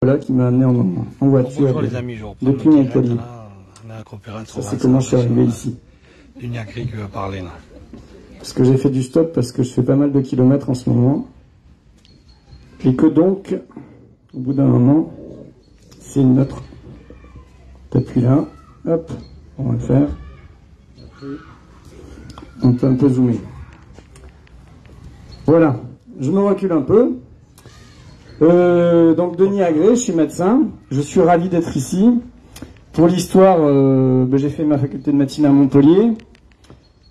Voilà qui m'a amené en voiture Bonjour les amis, je reprends depuis le direct, Montpellier. On a la conférence. Ça, c'est comment je suis arrivé ici. L'Uniacri qui veut parler là. Parce que j'ai fait du stop parce que je fais pas mal de kilomètres en ce moment. Et que donc, au bout d'un moment, c'est une autre. T'appuies là, hop, on va le faire. On peut un peu zoomer. Voilà, je me recule un peu. Donc Denis Agré, je suis médecin, je suis ravi d'être ici. Pour l'histoire, j'ai fait ma faculté de médecine à Montpellier.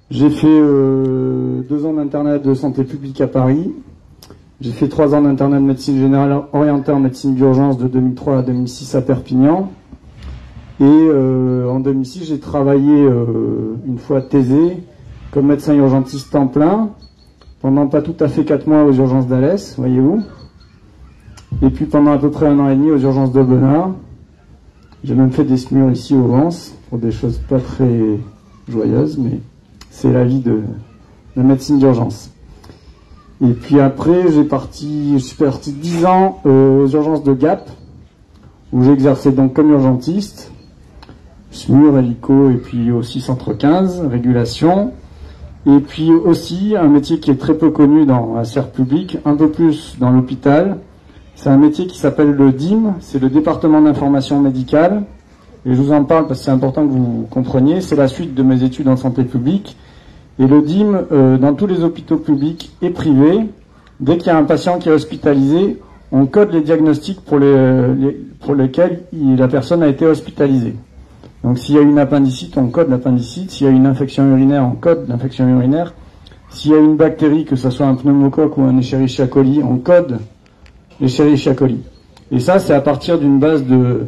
J'ai fait 2 ans d'internat de santé publique à Paris. J'ai fait 3 ans d'internat de médecine générale orientée en médecine d'urgence de 2003 à 2006 à Perpignan. Et en 2006, j'ai travaillé une fois thésé comme médecin urgentiste temps plein pendant pas tout à fait 4 mois aux urgences d'Alès, voyez-vous. Et puis pendant à peu près 1 an et demi aux urgences de Bonnard. J'ai même fait des SMUR ici au Vence, pour des choses pas très joyeuses, mais c'est la vie de médecine d'urgence. Et puis après, je suis parti 10 ans aux urgences de Gap, où j'exerçais donc comme urgentiste, SMUR, hélico, et puis aussi centre 15, régulation. Et puis aussi un métier qui est très peu connu dans la sphère publique, un peu plus dans l'hôpital. C'est un métier qui s'appelle le DIM, c'est le département d'information médicale. Et je vous en parle parce que c'est important que vous compreniez, c'est la suite de mes études en santé publique. Et le DIM, dans tous les hôpitaux publics et privés, dès qu'il y a un patient qui est hospitalisé, on code les diagnostics pour lesquels la personne a été hospitalisée. Donc s'il y a une appendicite, on code l'appendicite. S'il y a une infection urinaire, on code l'infection urinaire. S'il y a une bactérie, que ce soit un pneumocoque ou un Escherichia coli, on code l'Escherichia coli. Et ça, c'est à partir d'une base de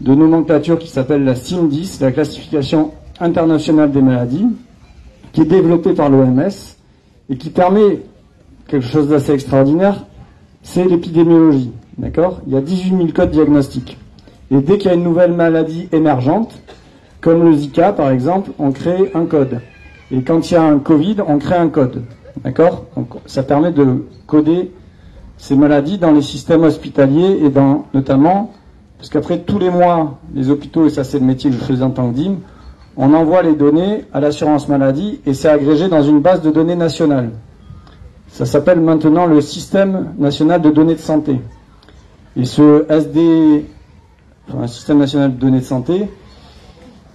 nomenclature qui s'appelle la CIM-10, la classification internationale des maladies, qui est développée par l'OMS et qui permet quelque chose d'assez extraordinaire, c'est l'épidémiologie. D'accord ? Il y a 18 000 codes diagnostiques. Et dès qu'il y a une nouvelle maladie émergente, comme le Zika par exemple, on crée un code. Et quand il y a un Covid, on crée un code. D'accord ? Donc ça permet de coder ces maladies dans les systèmes hospitaliers et notamment, parce qu'après tous les mois, les hôpitaux, et ça c'est le métier que je faisais en tant que DIM, on envoie les données à l'assurance maladie et c'est agrégé dans une base de données nationale. Ça s'appelle maintenant le Système national de données de santé. Et ce Système national de données de santé,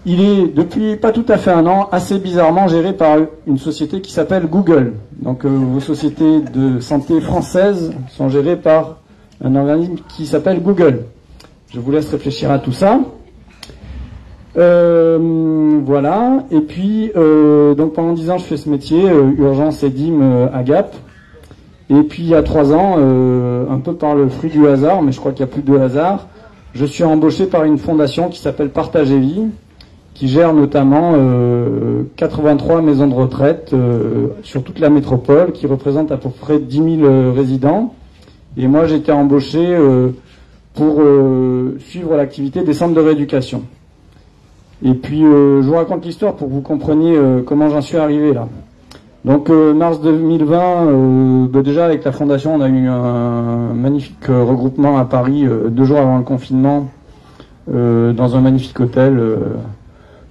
il est, depuis pas tout à fait 1 an, assez bizarrement géré par une société qui s'appelle Google. Donc vos sociétés de santé françaises sont gérées par un organisme qui s'appelle Google. Je vous laisse réfléchir à tout ça. Voilà. Et puis, donc pendant 10 ans, je fais ce métier, urgence et DIM à Gap. Et puis il y a 3 ans, un peu par le fruit du hasard, mais je crois qu'il n'y a plus de hasard, je suis embauché par une fondation qui s'appelle Partage et Vie, qui gère notamment 83 maisons de retraite sur toute la métropole, qui représente à peu près 10 000 résidents. Et moi, j'ai été embauché pour suivre l'activité des centres de rééducation. Et puis, je vous raconte l'histoire pour que vous compreniez comment j'en suis arrivé là. Donc, mars 2020, déjà avec la fondation, on a eu un magnifique regroupement à Paris 2 jours avant le confinement, dans un magnifique hôtel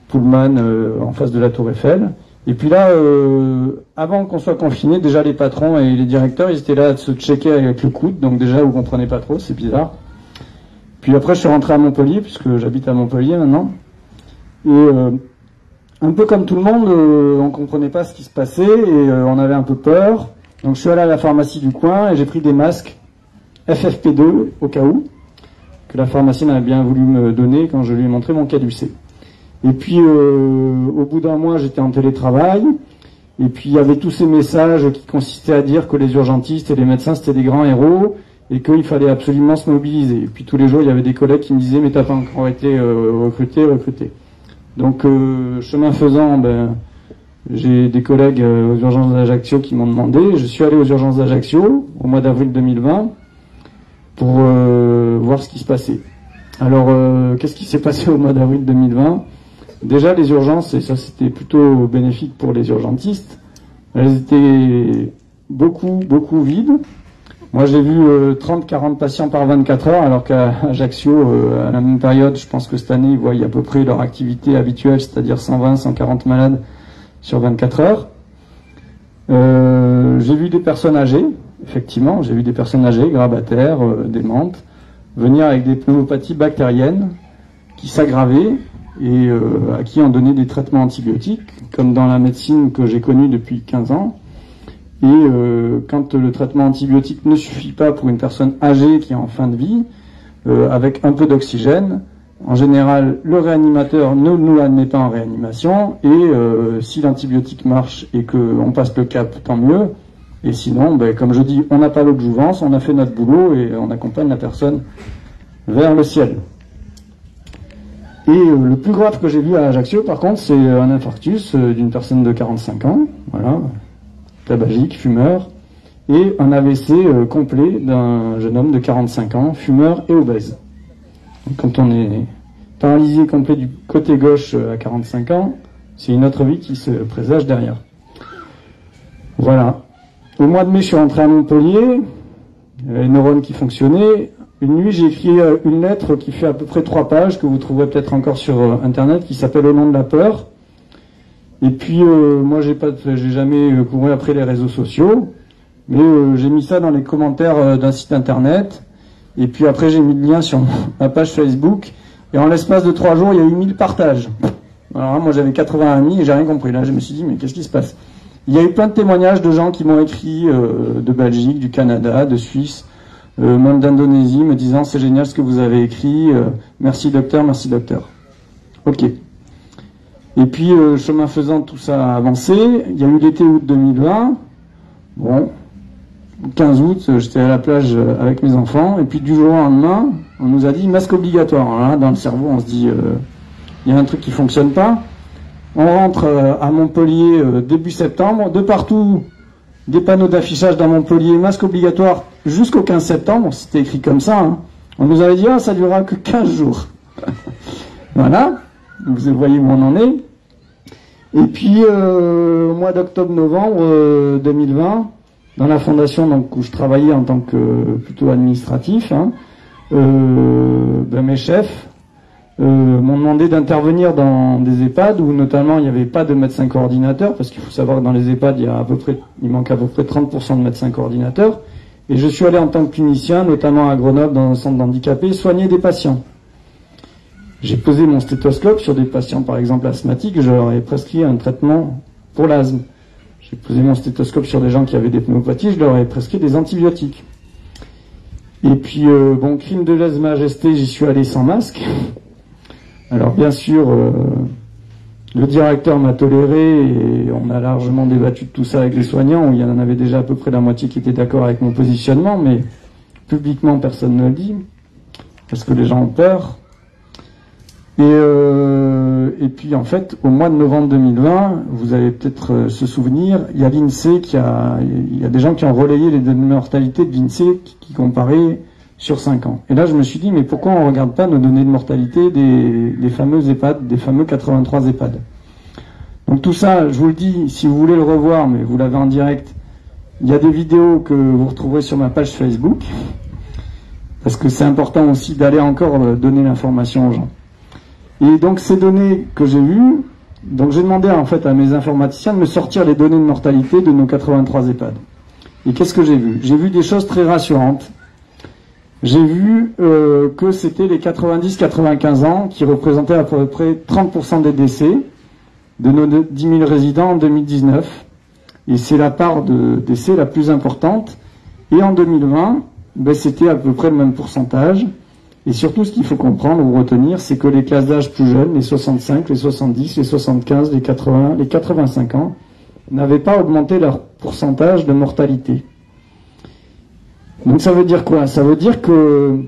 Pullman en face de la Tour Eiffel. Et puis là, avant qu'on soit confiné, déjà les patrons et les directeurs, ils étaient là à se checker avec le coude. Donc déjà, vous comprenez pas trop, c'est bizarre. Puis après, je suis rentré à Montpellier, puisque j'habite à Montpellier maintenant. Et un peu comme tout le monde, on comprenait pas ce qui se passait et on avait un peu peur. Donc je suis allé à la pharmacie du coin et j'ai pris des masques FFP2 au cas où, que la pharmacienne avait bien voulu me donner quand je lui ai montré mon caducée. Et puis, au bout d'1 mois, j'étais en télétravail. Et puis, il y avait tous ces messages qui consistaient à dire que les urgentistes et les médecins, c'était des grands héros et qu'il fallait absolument se mobiliser. Et puis, tous les jours, il y avait des collègues qui me disaient « Mais t'as pas encore été recruté. » Donc, chemin faisant, j'ai des collègues aux urgences d'Ajaccio qui m'ont demandé. Je suis allé aux urgences d'Ajaccio au mois d'avril 2020 pour voir ce qui se passait. Alors, qu'est-ce qui s'est passé au mois d'avril 2020 ? Déjà, les urgences, et ça c'était plutôt bénéfique pour les urgentistes, elles étaient beaucoup vides. Moi, j'ai vu 30-40 patients par 24 heures, alors qu'à Ajaccio, à la même période, je pense que cette année, ils voient à peu près leur activité habituelle, c'est-à-dire 120-140 malades sur 24 heures. J'ai vu des personnes âgées, effectivement, j'ai vu des personnes âgées, grabataires, démentes, venir avec des pneumopathies bactériennes qui s'aggravaient et à qui on donnait des traitements antibiotiques, comme dans la médecine que j'ai connue depuis 15 ans. Et quand le traitement antibiotique ne suffit pas pour une personne âgée qui est en fin de vie, avec un peu d'oxygène, en général, le réanimateur ne nous l'admet pas en réanimation, et si l'antibiotique marche et qu'on passe le cap, tant mieux. Et sinon, ben, comme je dis, on n'a pas l'eau de jouvence, on a fait notre boulot et on accompagne la personne vers le ciel. Et le plus grave que j'ai vu à Ajaccio, par contre, c'est un infarctus d'une personne de 45 ans, voilà, tabagique, fumeur, et un AVC complet d'un jeune homme de 45 ans, fumeur et obèse. Donc, quand on est paralysé complet du côté gauche à 45 ans, c'est une autre vie qui se présage derrière. Voilà. Au mois de mai, je suis rentré à Montpellier, les neurones qui fonctionnaient. Une nuit, j'ai écrit une lettre qui fait à peu près 3 pages, que vous trouverez peut-être encore sur Internet, qui s'appelle « Au nom de la peur ». Et puis, moi, j'ai jamais couru après les réseaux sociaux, mais j'ai mis ça dans les commentaires d'un site Internet. Et puis après, j'ai mis le lien sur ma page Facebook. Et en l'espace de 3 jours, il y a eu 1000 partages. Alors là, moi, j'avais 80 amis et j'ai rien compris. Là, je me suis dit, mais qu'est-ce qui se passe? Il y a eu plein de témoignages de gens qui m'ont écrit de Belgique, du Canada, de Suisse, même d'Indonésie, me disant, c'est génial ce que vous avez écrit. Merci docteur, merci docteur. Ok. Et puis, chemin faisant, tout ça a avancé. Il y a eu l'été août 2020. Bon, 15 août, j'étais à la plage avec mes enfants. Et puis, du jour au lendemain, on nous a dit masque obligatoire. Alors là, dans le cerveau, on se dit, il y a un truc qui fonctionne pas. On rentre à Montpellier début septembre. De partout, des panneaux d'affichage dans Montpellier, masque obligatoire jusqu'au 15 septembre. C'était écrit comme ça. Hein. On nous avait dit, ah, ça durera que 15 jours. Voilà. Vous voyez où on en est. Et puis, au mois d'octobre-novembre 2020, dans la fondation donc, où je travaillais en tant que plutôt administratif, hein, ben, mes chefs m'ont demandé d'intervenir dans des EHPAD où notamment il n'y avait pas de médecin coordinateur, parce qu'il faut savoir que dans les EHPAD, il manque à peu près 30% de médecins coordinateurs. Et je suis allé en tant que clinicien, notamment à Grenoble, dans un centre d'handicapés, soigner des patients. J'ai posé mon stéthoscope sur des patients, par exemple, asthmatiques, je leur ai prescrit un traitement pour l'asthme. J'ai posé mon stéthoscope sur des gens qui avaient des pneumopathies, je leur ai prescrit des antibiotiques. Et puis, bon, crime de lèse-majesté, j'y suis allé sans masque. Alors, bien sûr, le directeur m'a toléré et on a largement débattu de tout ça avec les soignants, où il y en avait déjà à peu près la moitié qui étaient d'accord avec mon positionnement, mais publiquement, personne ne le dit, parce que les gens ont peur. Et puis en fait, au mois de novembre 2020, vous allez peut-être se souvenir, il y a l'INSEE il y a des gens qui ont relayé les données de mortalité de l'INSEE qui comparaient sur 5 ans. Et là, je me suis dit, mais pourquoi on ne regarde pas nos données de mortalité des fameux EHPAD, des fameux 83 EHPAD? Donc tout ça, je vous le dis, si vous voulez le revoir, mais vous l'avez en direct, il y a des vidéos que vous retrouverez sur ma page Facebook, parce que c'est important aussi d'aller encore donner l'information aux gens. Et donc ces données que j'ai vues, donc j'ai demandé en fait à mes informaticiens de me sortir les données de mortalité de nos 83 EHPAD. Et qu'est-ce que j'ai vu? J'ai vu des choses très rassurantes. J'ai vu que c'était les 90-95 ans qui représentaient à peu près 30% des décès de nos 10 000 résidents en 2019. Et c'est la part de décès la plus importante. Et en 2020, ben, c'était à peu près le même pourcentage. Et surtout, ce qu'il faut comprendre ou retenir, c'est que les classes d'âge plus jeunes, les 65, les 70, les 75, les 80, les 85 ans, n'avaient pas augmenté leur pourcentage de mortalité. Donc ça veut dire quoi? Ça veut dire que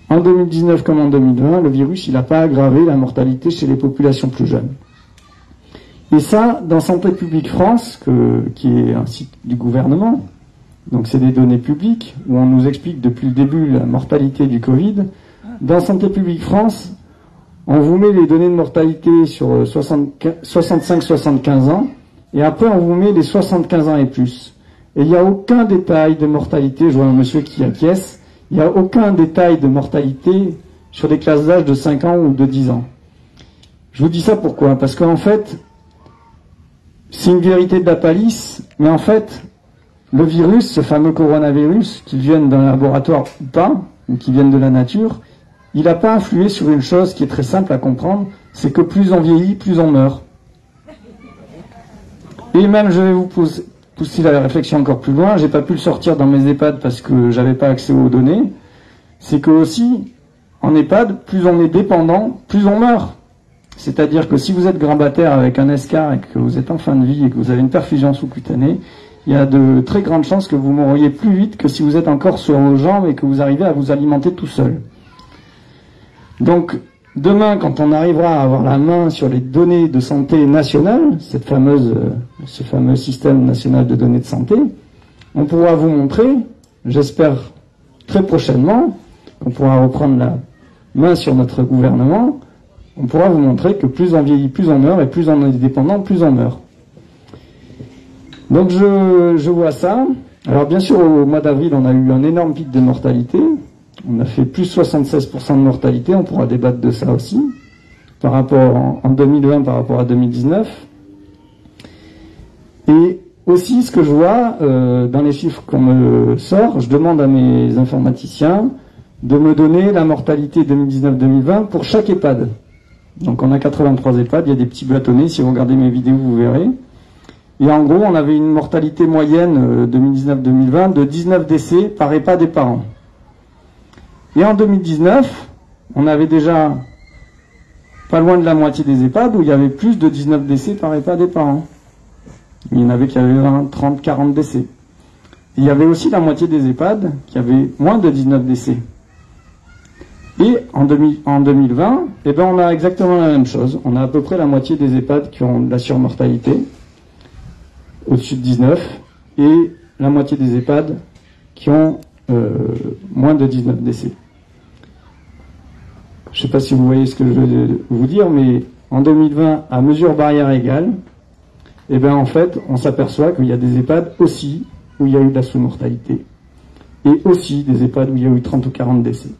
en 2019 comme en 2020, le virus, il n'a pas aggravé la mortalité chez les populations plus jeunes. Et ça, dans Santé publique France, qui est un site du gouvernement, donc c'est des données publiques, où on nous explique depuis le début la mortalité du Covid. Dans Santé publique France, on vous met les données de mortalité sur 65-75 ans, et après on vous met les 75 ans et plus. Et il n'y a aucun détail de mortalité, je vois un monsieur qui acquiesce, il n'y a aucun détail de mortalité sur des classes d'âge de 5 ans ou de 10 ans. Je vous dis ça pourquoi? Parce qu'en fait, c'est une vérité de la palisse, mais en fait, le virus, ce fameux coronavirus, qu'il vienne d'un laboratoire ou pas, ou qu'il vienne de la nature, il n'a pas influé sur une chose qui est très simple à comprendre, c'est que plus on vieillit, plus on meurt. Et même, je vais vous pousser la réflexion encore plus loin, j'ai pas pu le sortir dans mes EHPAD parce que j'avais pas accès aux données, c'est que aussi, en EHPAD, plus on est dépendant, plus on meurt. C'est-à-dire que si vous êtes grabataire avec un escar et que vous êtes en fin de vie et que vous avez une perfusion sous-cutanée, il y a de très grandes chances que vous mouriez plus vite que si vous êtes encore sur vos jambes et que vous arrivez à vous alimenter tout seul. Donc, demain, quand on arrivera à avoir la main sur les données de santé nationales, ce fameux système national de données de santé, on pourra vous montrer, j'espère très prochainement, qu'on pourra reprendre la main sur notre gouvernement, on pourra vous montrer que plus on vieillit, plus on meurt, et plus on est dépendant, plus on meurt. Donc je vois ça. Alors bien sûr, au mois d'avril, on a eu un énorme pic de mortalité. On a fait plus 76% de mortalité, on pourra débattre de ça aussi, par rapport en 2020 par rapport à 2019. Et aussi, ce que je vois dans les chiffres qu'on me sort, je demande à mes informaticiens de me donner la mortalité 2019-2020 pour chaque EHPAD. Donc on a 83 EHPAD, il y a des petits bâtonnets, si vous regardez mes vidéos, vous verrez. Et en gros, on avait une mortalité moyenne 2019-2020 de 19 décès par EHPAD et par an. Et en 2019, on avait déjà pas loin de la moitié des EHPAD où il y avait plus de 19 décès par EHPAD et par an. Il y en avait qui avaient 20, 30, 40 décès. Et il y avait aussi la moitié des EHPAD qui avaient moins de 19 décès. Et en 2020, eh ben on a exactement la même chose. On a à peu près la moitié des EHPAD qui ont de la surmortalité, au-dessus de 19, et la moitié des EHPAD qui ont moins de 19 décès. Je ne sais pas si vous voyez ce que je veux vous dire, mais en 2020, à mesure barrière égale, eh ben en fait, on s'aperçoit qu'il y a des EHPAD aussi où il y a eu de la sous-mortalité, et aussi des EHPAD où il y a eu 30 ou 40 décès.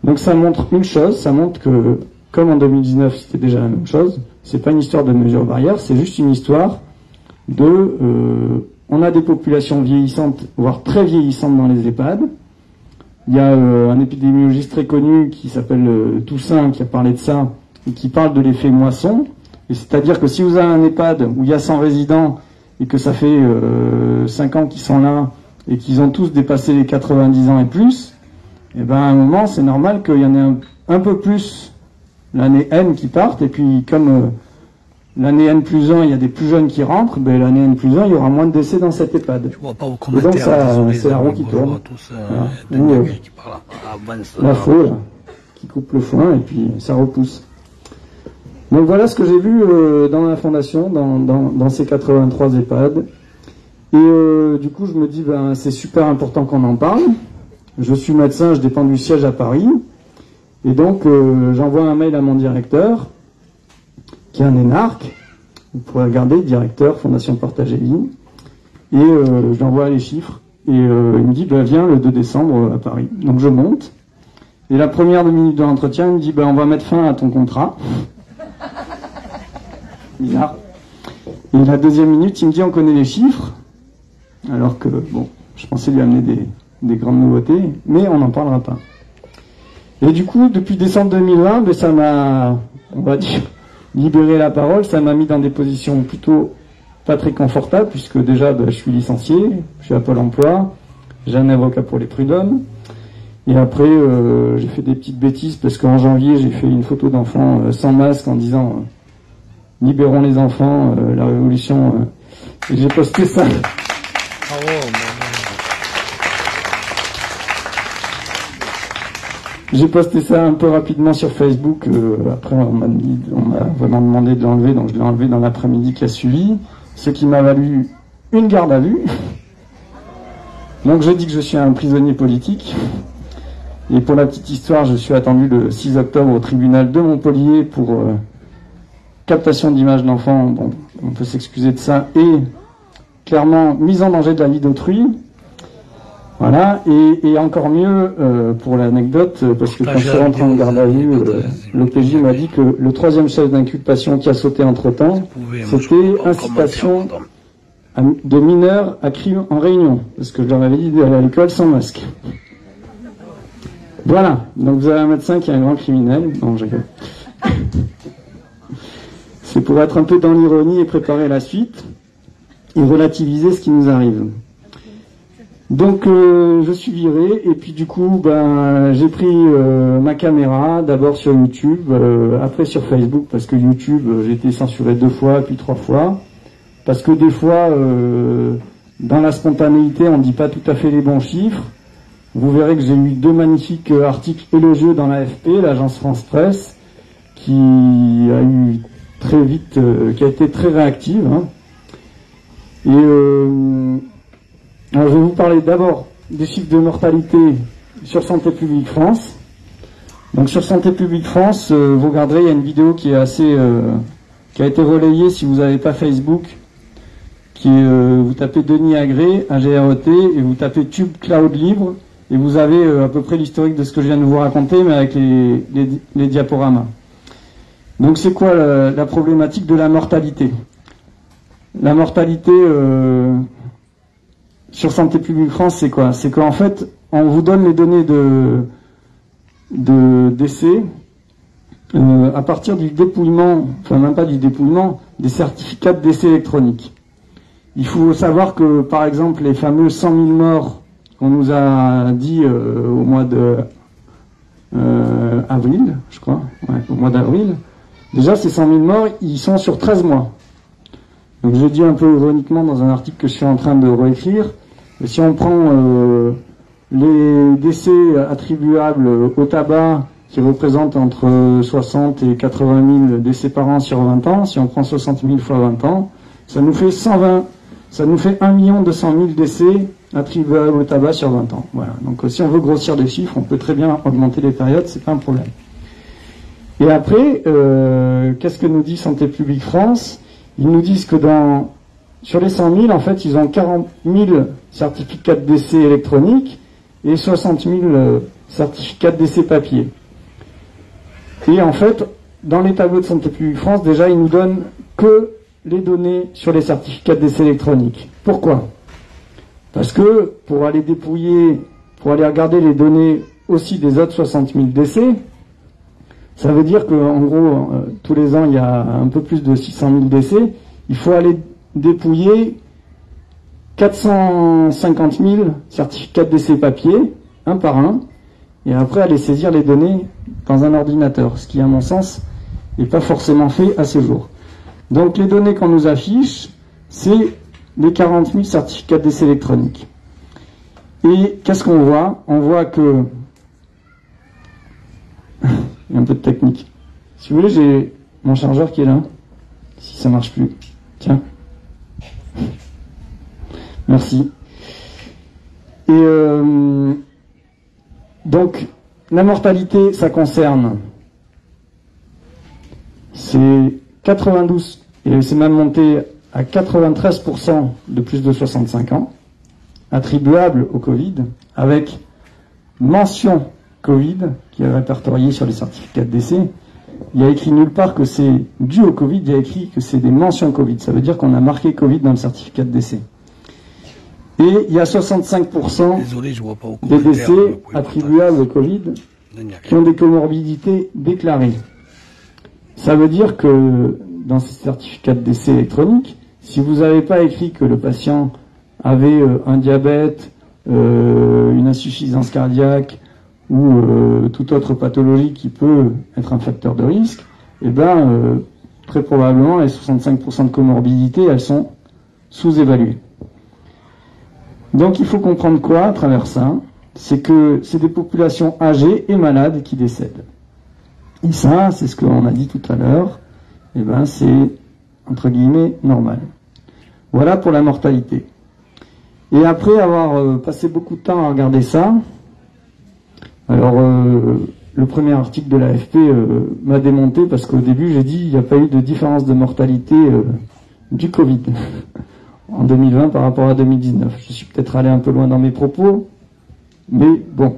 Donc ça montre une chose, ça montre que, comme en 2019 c'était déjà la même chose, c'est pas une histoire de mesure barrière, c'est juste une histoire de... on a des populations vieillissantes, voire très vieillissantes dans les EHPAD. Il y a un épidémiologiste très connu qui s'appelle Toussaint, qui a parlé de ça, et qui parle de l'effet moisson. Et c'est-à-dire que si vous avez un EHPAD où il y a 100 résidents, et que ça fait 5 ans qu'ils sont là, et qu'ils ont tous dépassé les 90 ans et plus, et ben à un moment, c'est normal qu'il y en ait un peu plus l'année N qui partent, et puis comme l'année N plus 1, il y a des plus jeunes qui rentrent, ben l'année N plus 1, il y aura moins de décès dans cette EHPAD. Je vois pas vos Et commentaires. donc c'est la roue qui tourne. Voilà. Qui parle. La faux, là, qui coupe le foin, et puis ça repousse. Donc voilà ce que j'ai vu dans la fondation, dans ces 83 EHPAD. Et du coup, je me dis, ben, c'est super important qu'on en parle. Je suis médecin, je dépends du siège à Paris. Et donc, j'envoie un mail à mon directeur, qui est un énarque. Vous pourrez regarder, directeur, Fondation Partage et Vie. Et je lui envoie les chiffres. Et il me dit, ben, viens le 2 décembre à Paris. Donc je monte. Et la première minute de l'entretien, il me dit, ben, on va mettre fin à ton contrat. Bizarre. Et la deuxième minute, il me dit, on connaît les chiffres. Alors que, bon, je pensais lui amener des grandes nouveautés, mais on n'en parlera pas. Et du coup, depuis décembre 2020, ben, ça m'a, on va dire, libéré la parole, ça m'a mis dans des positions plutôt pas très confortables, puisque déjà, ben, je suis licencié, je suis à Pôle emploi, j'ai un avocat pour les prud'hommes, et après, j'ai fait des petites bêtises, parce qu'en janvier, j'ai fait une photo d'enfant sans masque en disant libérons les enfants, la révolution, et j'ai posté ça. J'ai posté ça un peu rapidement sur Facebook. Après, on m'a vraiment demandé de l'enlever, donc je l'ai enlevé dans l'après-midi qui a suivi, ce qui m'a valu une garde à vue. Donc je dis que je suis un prisonnier politique. Et pour la petite histoire, je suis attendu le 6 octobre au tribunal de Montpellier pour captation d'images d'enfants. Bon, on peut s'excuser de ça. Et clairement mise en danger de la vie d'autrui. Voilà, et encore mieux, pour l'anecdote, parce que quand je suis rentré en garde à vue, l'OPJ m'a dit que le 3e chef d'inculpation qui a sauté entre-temps, c'était incitation de mineurs à crime en réunion, parce que je leur avais dit d'aller à l'école sans masque. Voilà, donc vous avez un médecin qui est un grand criminel. Non, je rigole. C'est pour être un peu dans l'ironie et préparer la suite, et relativiser ce qui nous arrive. Donc je suis viré, et puis du coup j'ai pris ma caméra, d'abord sur YouTube, après sur Facebook, parce que YouTube j'ai été censuré 2 fois, puis 3 fois, parce que des fois dans la spontanéité on ne dit pas tout à fait les bons chiffres. Vous verrez que j'ai eu 2 magnifiques articles élogieux dans l'AFP, l'agence France Presse, qui a eu très vite, qui a été très réactive, hein. Et alors je vais vous parler d'abord des chiffres de mortalité sur Santé publique France. Donc sur Santé publique France, vous regarderez, il y a une vidéo qui est assez, qui a été relayée si vous n'avez pas Facebook, qui est, vous tapez Denis Agré, AGRET, et vous tapez Tube Cloud Libre, et vous avez à peu près l'historique de ce que je viens de vous raconter, mais avec les diaporamas. Donc c'est quoi la problématique de la mortalité? La mortalité sur Santé publique France, c'est quoi? C'est qu'en fait, on vous donne les données de décès à partir du dépouillement, enfin même pas du dépouillement, des certificats de décès électroniques. Il faut savoir que, par exemple, les fameux 100 000 morts qu'on nous a dit au mois de avril, je crois, ouais, au mois d'avril, déjà ces 100 000 morts, ils sont sur 13 mois. Donc je dis un peu ironiquement dans un article que je suis en train de réécrire, si on prend les décès attribuables au tabac, qui représentent entre 60 et 80 000 décès par an sur 20 ans, si on prend 60 000 fois 20 ans, ça nous fait 1 200 000 décès attribuables au tabac sur 20 ans. Voilà. Donc si on veut grossir des chiffres, on peut très bien augmenter les périodes, c'est pas un problème. Et après, qu'est-ce que nous dit Santé publique France? Ils nous disent que sur les 100 000, en fait, ils ont 40 000 certificats de décès électroniques et 60 000 certificats de décès papier. Et en fait, dans les tableaux de Santé publique France, déjà, ils nous donnent que les données sur les certificats de décès électroniques. Pourquoi? Parce que pour aller dépouiller, pour aller regarder les données aussi des autres 60 000 décès, ça veut dire qu'en gros, tous les ans, il y a un peu plus de 600 000 décès. Il faut aller dépouiller 450 000 certificats de décès papier, un par un, et après aller saisir les données dans un ordinateur, ce qui, à mon sens, n'est pas forcément fait à ce jour. Donc les données qu'on nous affiche, c'est les 40 000 certificats de décès électroniques. Et qu'est-ce qu'on voit? On voit que... Il y a un peu de technique. Si vous voulez, j'ai mon chargeur qui est là. Si ça marche plus. Tiens. Merci. Et donc, la mortalité, ça concerne... C'est 92, et c'est même monté à 93% de plus de 65 ans, attribuable au Covid, avec mention Covid, qui est répertorié sur les certificats de décès. Il y a écrit nulle part que c'est dû au Covid, il y a écrit que c'est des mentions Covid. Ça veut dire qu'on a marqué Covid dans le certificat de décès. Et il y a 65% des décès attribuables au Covid qui ont des comorbidités déclarées. Ça veut dire que dans ces certificats de décès électroniques, si vous n'avez pas écrit que le patient avait un diabète, une insuffisance cardiaque, ou toute autre pathologie qui peut être un facteur de risque, eh ben, très probablement, les 65% de comorbidité, elles sont sous-évaluées. Donc il faut comprendre quoi à travers ça? C'est que c'est des populations âgées et malades qui décèdent. Et ça, c'est ce qu'on a dit tout à l'heure, eh ben, c'est, entre guillemets, normal. Voilà pour la mortalité. Et après avoir passé beaucoup de temps à regarder ça, alors, le premier article de l'AFP m'a démonté parce qu'au début, j'ai dit il n'y a pas eu de différence de mortalité du Covid. en 2020 par rapport à 2019. Je suis peut-être allé un peu loin dans mes propos, mais bon.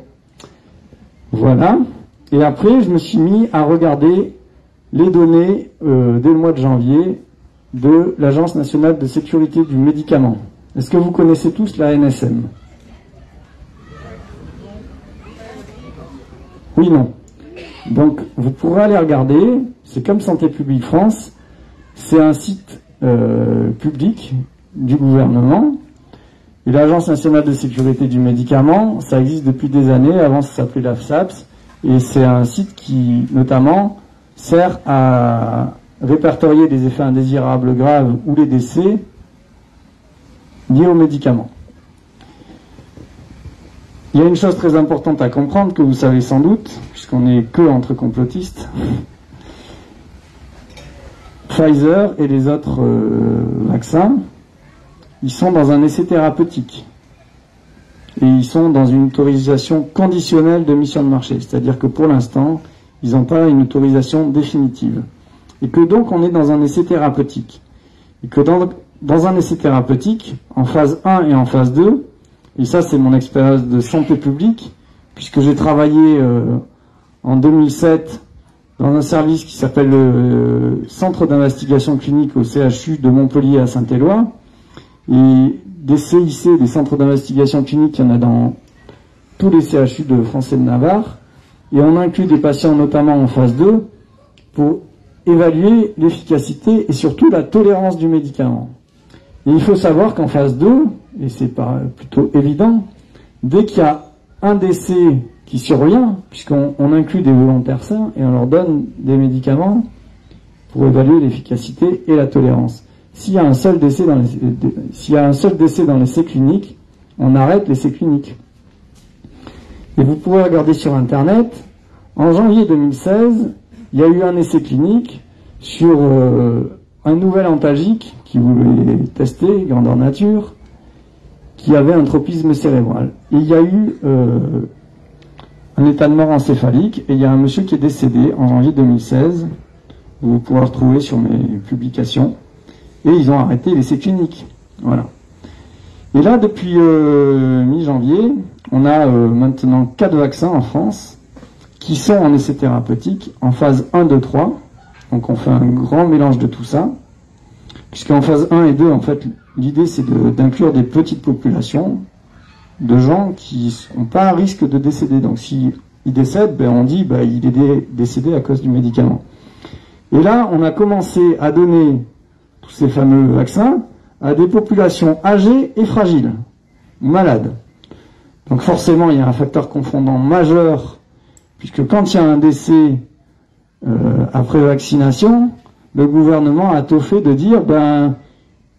Voilà. Et après, je me suis mis à regarder les données dès le mois de janvier de l'Agence nationale de sécurité du médicament. Est-ce que vous connaissez tous la NSM? Oui, non. Donc, vous pourrez aller regarder, c'est comme Santé publique France, c'est un site public du gouvernement, et l'Agence nationale de sécurité du médicament, ça existe depuis des années, avant ça s'appelait l'AFSAPS, et c'est un site qui, notamment, sert à répertorier les effets indésirables graves ou les décès liés aux médicaments. Il y a une chose très importante à comprendre, que vous savez sans doute, puisqu'on n'est que entre complotistes. Pfizer et les autres vaccins, ils sont dans un essai thérapeutique. Et ils sont dans une autorisation conditionnelle de mise sur le marché. C'est-à-dire que pour l'instant, ils n'ont pas une autorisation définitive. Et que donc on est dans un essai thérapeutique. Et que dans un essai thérapeutique, en phase 1 et en phase 2, et ça c'est mon expérience de santé publique, puisque j'ai travaillé en 2007 dans un service qui s'appelle le Centre d'investigation clinique au CHU de Montpellier à Saint-Éloi. Et des CIC, des centres d'investigation clinique, il y en a dans tous les CHU de France et de Navarre. Et on inclut des patients notamment en phase 2 pour évaluer l'efficacité et surtout la tolérance du médicament. Et il faut savoir qu'en phase 2, et c'est plutôt évident, dès qu'il y a un décès qui survient, puisqu'on inclut des volontaires sains et on leur donne des médicaments pour évaluer l'efficacité et la tolérance. S'il y a un seul décès dans l'essai clinique, on arrête l'essai clinique. Et vous pourrez regarder sur Internet, en janvier 2016, il y a eu un essai clinique sur un nouvel antalgique qui voulait tester, grandeur nature, qui avait un tropisme cérébral. Et il y a eu un état de mort encéphalique, et il y a un monsieur qui est décédé en janvier 2016, vous pourrez le retrouver sur mes publications, et ils ont arrêté l'essai clinique. Voilà. Et là, depuis mi-janvier, on a maintenant 4 vaccins en France qui sont en essai thérapeutique en phase 1, 2, 3. Donc on fait un grand mélange de tout ça. Puisqu'en phase 1 et 2, en fait, l'idée c'est d'inclure des petites populations de gens qui n'ont pas un risque de décéder. Donc s'ils décèdent, ben, on dit il est décédé à cause du médicament. Et là, on a commencé à donner tous ces fameux vaccins à des populations âgées et fragiles, malades. Donc forcément, il y a un facteur confondant majeur, puisque quand il y a un décès après vaccination, le gouvernement a tôt fait de dire,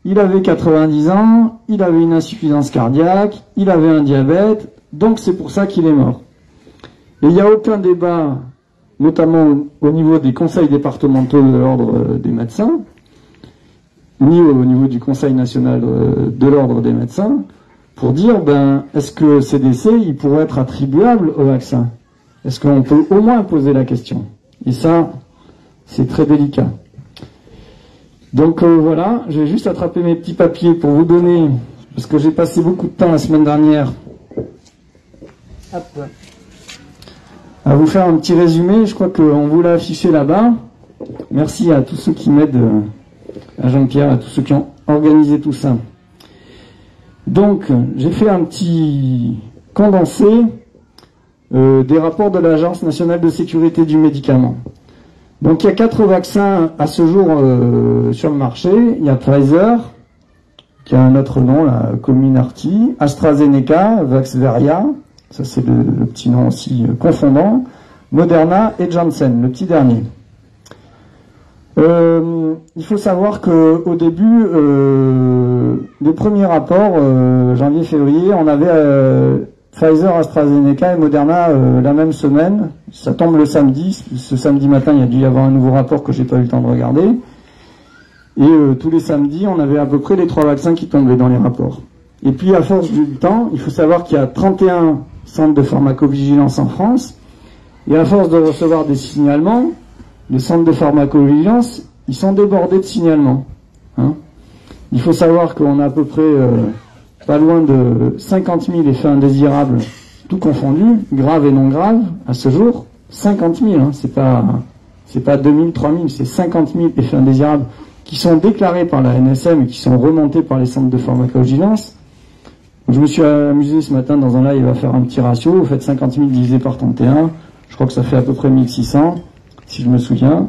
il avait 90 ans, il avait une insuffisance cardiaque, il avait un diabète, donc c'est pour ça qu'il est mort. Et il n'y a aucun débat, notamment au niveau des conseils départementaux de l'ordre des médecins, ni au niveau du Conseil national de l'ordre des médecins, pour dire, est-ce que ces décès, ils pourraient être attribuables au vaccin? Est-ce qu'on peut au moins poser la question? Et ça, c'est très délicat. Donc voilà, je vais juste attraper mes petits papiers pour vous donner, parce que j'ai passé beaucoup de temps la semaine dernière à vous faire un petit résumé. Je crois qu'on vous l'a affiché là-bas. Merci à tous ceux qui m'aident, à Jean-Pierre, à tous ceux qui ont organisé tout ça. Donc, j'ai fait un petit condensé des rapports de l'Agence nationale de sécurité du médicament. Donc, il y a 4 vaccins à ce jour sur le marché. Il y a Pfizer, qui a un autre nom, la Comirnaty, AstraZeneca, Vaxzevria, ça c'est le petit nom aussi confondant, Moderna et Janssen, le petit dernier. Il faut savoir qu'au début, les premiers rapports, janvier-février, on avait Pfizer, AstraZeneca et Moderna la même semaine. Ça tombe le samedi. Ce samedi matin, il y a dû y avoir un nouveau rapport que j'ai pas eu le temps de regarder. Et tous les samedis, on avait à peu près les 3 vaccins qui tombaient dans les rapports. Et puis, à force du temps, il faut savoir qu'il y a 31 centres de pharmacovigilance en France. Et à force de recevoir des signalements, les centres de pharmacovigilance, ils sont débordés de signalements. Il Il faut savoir qu'on a à peu près pas loin de 50 000 effets indésirables, tout confondu, graves et non graves, à ce jour. 50 000, hein, c'est pas 2000, 3000, c'est 50 000 effets indésirables qui sont déclarés par la NSM et qui sont remontés par les centres de pharmacovigilance. Je me suis amusé ce matin dans un live à faire un petit ratio. Vous faites 50 000 divisé par 31. Je crois que ça fait à peu près 1600, si je me souviens.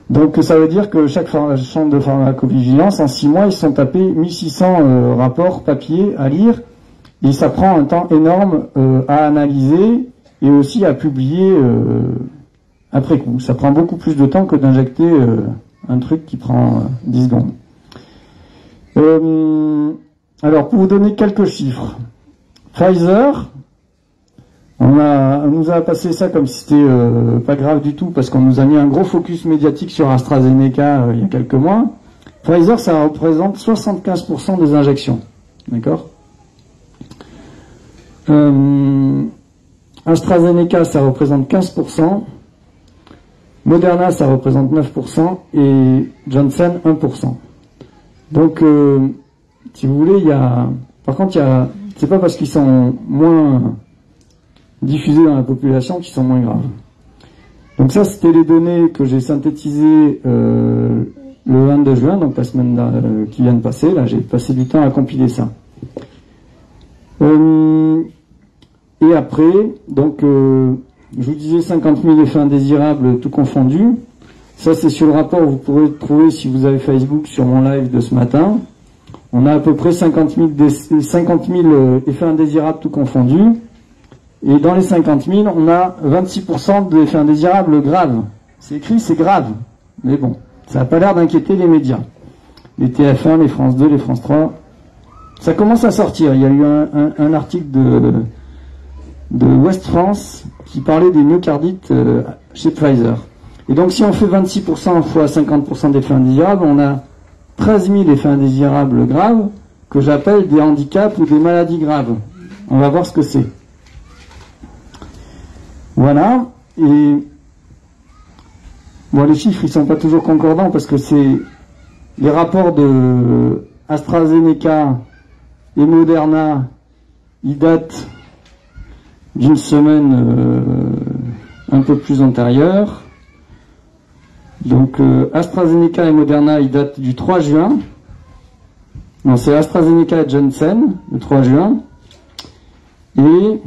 Donc ça veut dire que chaque centre de pharmacovigilance, en 6 mois, ils se sont tapés 1600 rapports papier à lire. Et ça prend un temps énorme à analyser et aussi à publier après coup. Ça prend beaucoup plus de temps que d'injecter un truc qui prend 10 secondes. Alors, pour vous donner quelques chiffres, Pfizer, on nous a passé ça comme si c'était pas grave du tout, parce qu'on nous a mis un gros focus médiatique sur AstraZeneca il y a quelques mois. Pfizer, ça représente 75% des injections. D'accord ? AstraZeneca, ça représente 15%. Moderna, ça représente 9%. Et Johnson, 1%. Donc, si vous voulez, par contre, c'est pas parce qu'ils sont moins diffusés dans la population qu'ils sont moins graves. Donc ça, c'était les données que j'ai synthétisées le 22 juin, donc la semaine qui vient de passer. Là, j'ai passé du temps à compiler ça. Et après, donc, je vous disais 50 000 effets indésirables, tout confondu. Ça, c'est sur le rapport, vous pourrez le trouver si vous avez Facebook sur mon live de ce matin. On a à peu près 50 000 effets indésirables, tout confondus. Et dans les 50 000, on a 26% d'effets indésirables graves. C'est écrit, c'est grave. Mais bon, ça n'a pas l'air d'inquiéter les médias. Les TF1, les France 2, les France 3. Ça commence à sortir. Il y a eu un article de Ouest France qui parlait des myocardites chez Pfizer. Et donc si on fait 26% fois 50% d'effets indésirables, on a 13 000 effets indésirables graves que j'appelle des handicaps ou des maladies graves. On va voir ce que c'est. Voilà. Et bon, les chiffres ils sont pas toujours concordants parce que c'est les rapports de AstraZeneca et Moderna, ils datent d'une semaine un peu plus antérieure. Donc AstraZeneca et Moderna, ils datent du 3 juin. Non, c'est AstraZeneca et Johnson, le 3 juin. Et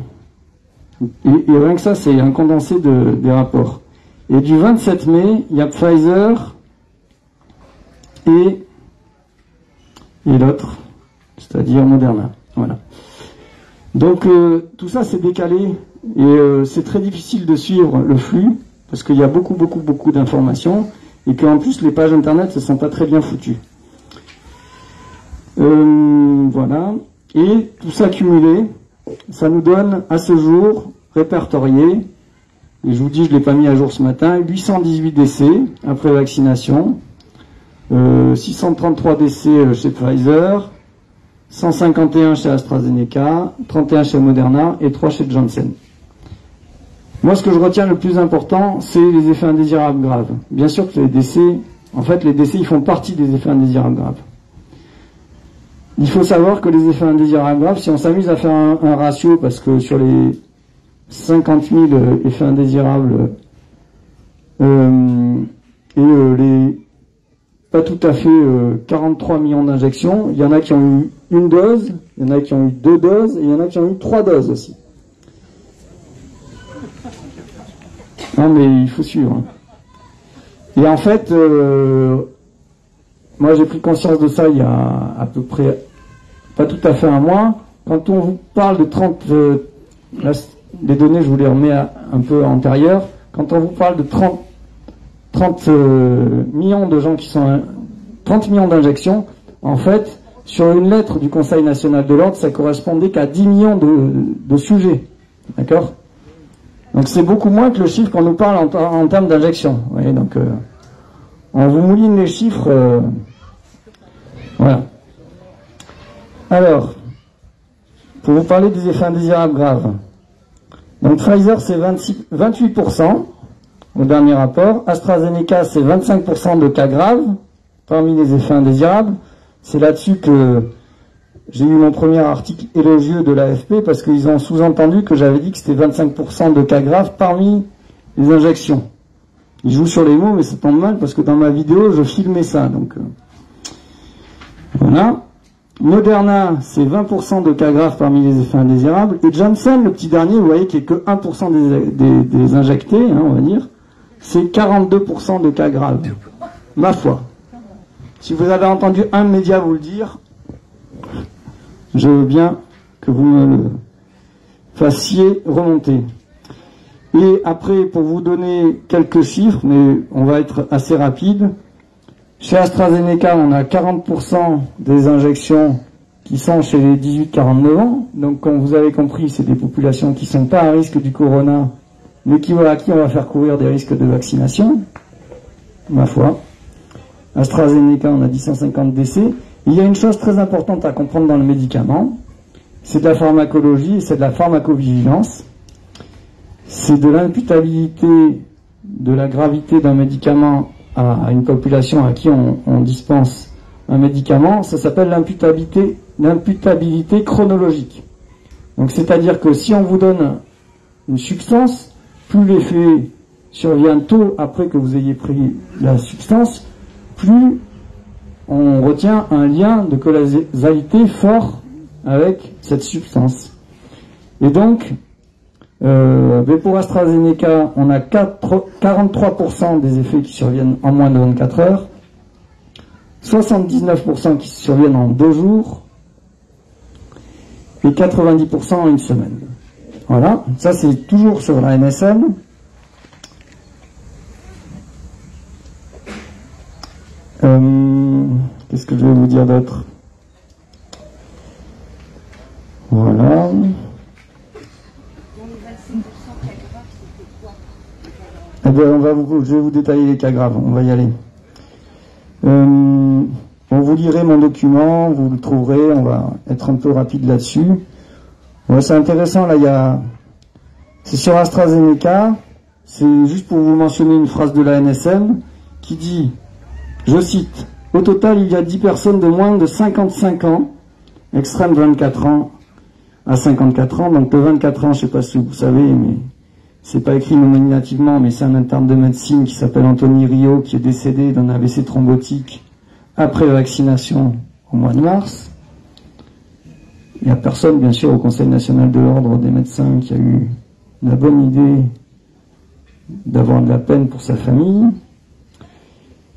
rien que ça, c'est un condensé des rapports. Et du 27 mai, il y a Pfizer et l'autre, c'est-à-dire Moderna. Voilà. Donc tout ça c'est décalé et c'est très difficile de suivre le flux parce qu'il y a beaucoup d'informations et qu'en plus les pages internet ne sont pas très bien foutues. Voilà. Et tout ça cumulé, ça nous donne à ce jour répertorié, et je vous dis je ne l'ai pas mis à jour ce matin, 818 décès après vaccination, 633 décès chez Pfizer, 151 chez AstraZeneca, 31 chez Moderna et 3 chez Johnson. Moi, ce que je retiens le plus important, c'est les effets indésirables graves. Bien sûr que les décès, ils font partie des effets indésirables graves. Il faut savoir que les effets indésirables graves, si on s'amuse à faire un ratio, parce que sur les 50 000 effets indésirables les pas tout à fait 43 millions d'injections, il y en a qui ont eu une dose, il y en a qui ont eu 2 doses, et il y en a qui ont eu 3 doses aussi. Non mais il faut suivre. Et en fait, moi j'ai pris conscience de ça il y a à peu près, pas tout à fait un mois, quand on vous parle de 30, là, les données je vous les remets un peu antérieures, quand on vous parle de 30 millions de gens qui sont 30 millions d'injections, en fait, sur une lettre du Conseil national de l'ordre, ça correspondait qu'à 10 millions de sujets. D'accord ? Donc c'est beaucoup moins que le chiffre qu'on nous parle en termes d'injection. Vous voyez, donc on vous mouline les chiffres. Voilà. Alors, pour vous parler des effets indésirables graves. Donc Pfizer c'est 28%. Au dernier rapport, AstraZeneca, c'est 25% de cas graves parmi les effets indésirables. C'est là-dessus que j'ai eu mon premier article élogieux de l'AFP, parce qu'ils ont sous-entendu que j'avais dit que c'était 25% de cas graves parmi les injections. Ils jouent sur les mots, mais ça tombe mal, parce que dans ma vidéo, je filmais ça. Donc voilà. Moderna, c'est 20% de cas graves parmi les effets indésirables. Et Johnson, le petit dernier, vous voyez qu'il n'y a que 1% des injectés, hein, on va dire. C'est 42% de cas graves. Ma foi. Si vous avez entendu un média vous le dire, je veux bien que vous me le fassiez remonter. Et après, pour vous donner quelques chiffres, mais on va être assez rapide, chez AstraZeneca, on a 40% des injections qui sont chez les 18-49 ans. Donc, comme vous avez compris, c'est des populations qui ne sont pas à risque du corona, mais à qui on va faire courir des risques de vaccination. Ma foi. AstraZeneca, on a dit 150 décès. Il y a une chose très importante à comprendre dans le médicament, c'est de la pharmacologie et c'est de la pharmacovigilance. C'est de l'imputabilité de la gravité d'un médicament à une population à qui on dispense un médicament. Ça s'appelle l'imputabilité chronologique. Donc c'est-à-dire que si on vous donne une substance, plus l'effet survient tôt après que vous ayez pris la substance, plus on retient un lien de causalité fort avec cette substance. Et donc, pour AstraZeneca, on a 43% des effets qui surviennent en moins de 24 heures, 79% qui surviennent en 2 jours, et 90% en 1 semaine. Voilà, ça c'est toujours sur la NSM. Qu'est-ce que je vais vous dire d'autre? Voilà. Eh bien, je vais vous détailler les cas graves, on va y aller. Vous lirez mon document, vous le trouverez, on va être un peu rapide là-dessus. Ouais, c'est intéressant, là, c'est sur AstraZeneca, c'est juste pour vous mentionner une phrase de la NSM qui dit, je cite, au total, il y a 10 personnes de moins de 55 ans, extrême 24 ans à 54 ans, donc de 24 ans, je ne sais pas si vous savez, mais c'est pas écrit nominativement, mais c'est un interne de médecine qui s'appelle Anthony Rio, qui est décédé d'un AVC thrombotique après vaccination au mois de mars. Il n'y a personne, bien sûr, au Conseil national de l'ordre des médecins qui a eu la bonne idée d'avoir de la peine pour sa famille.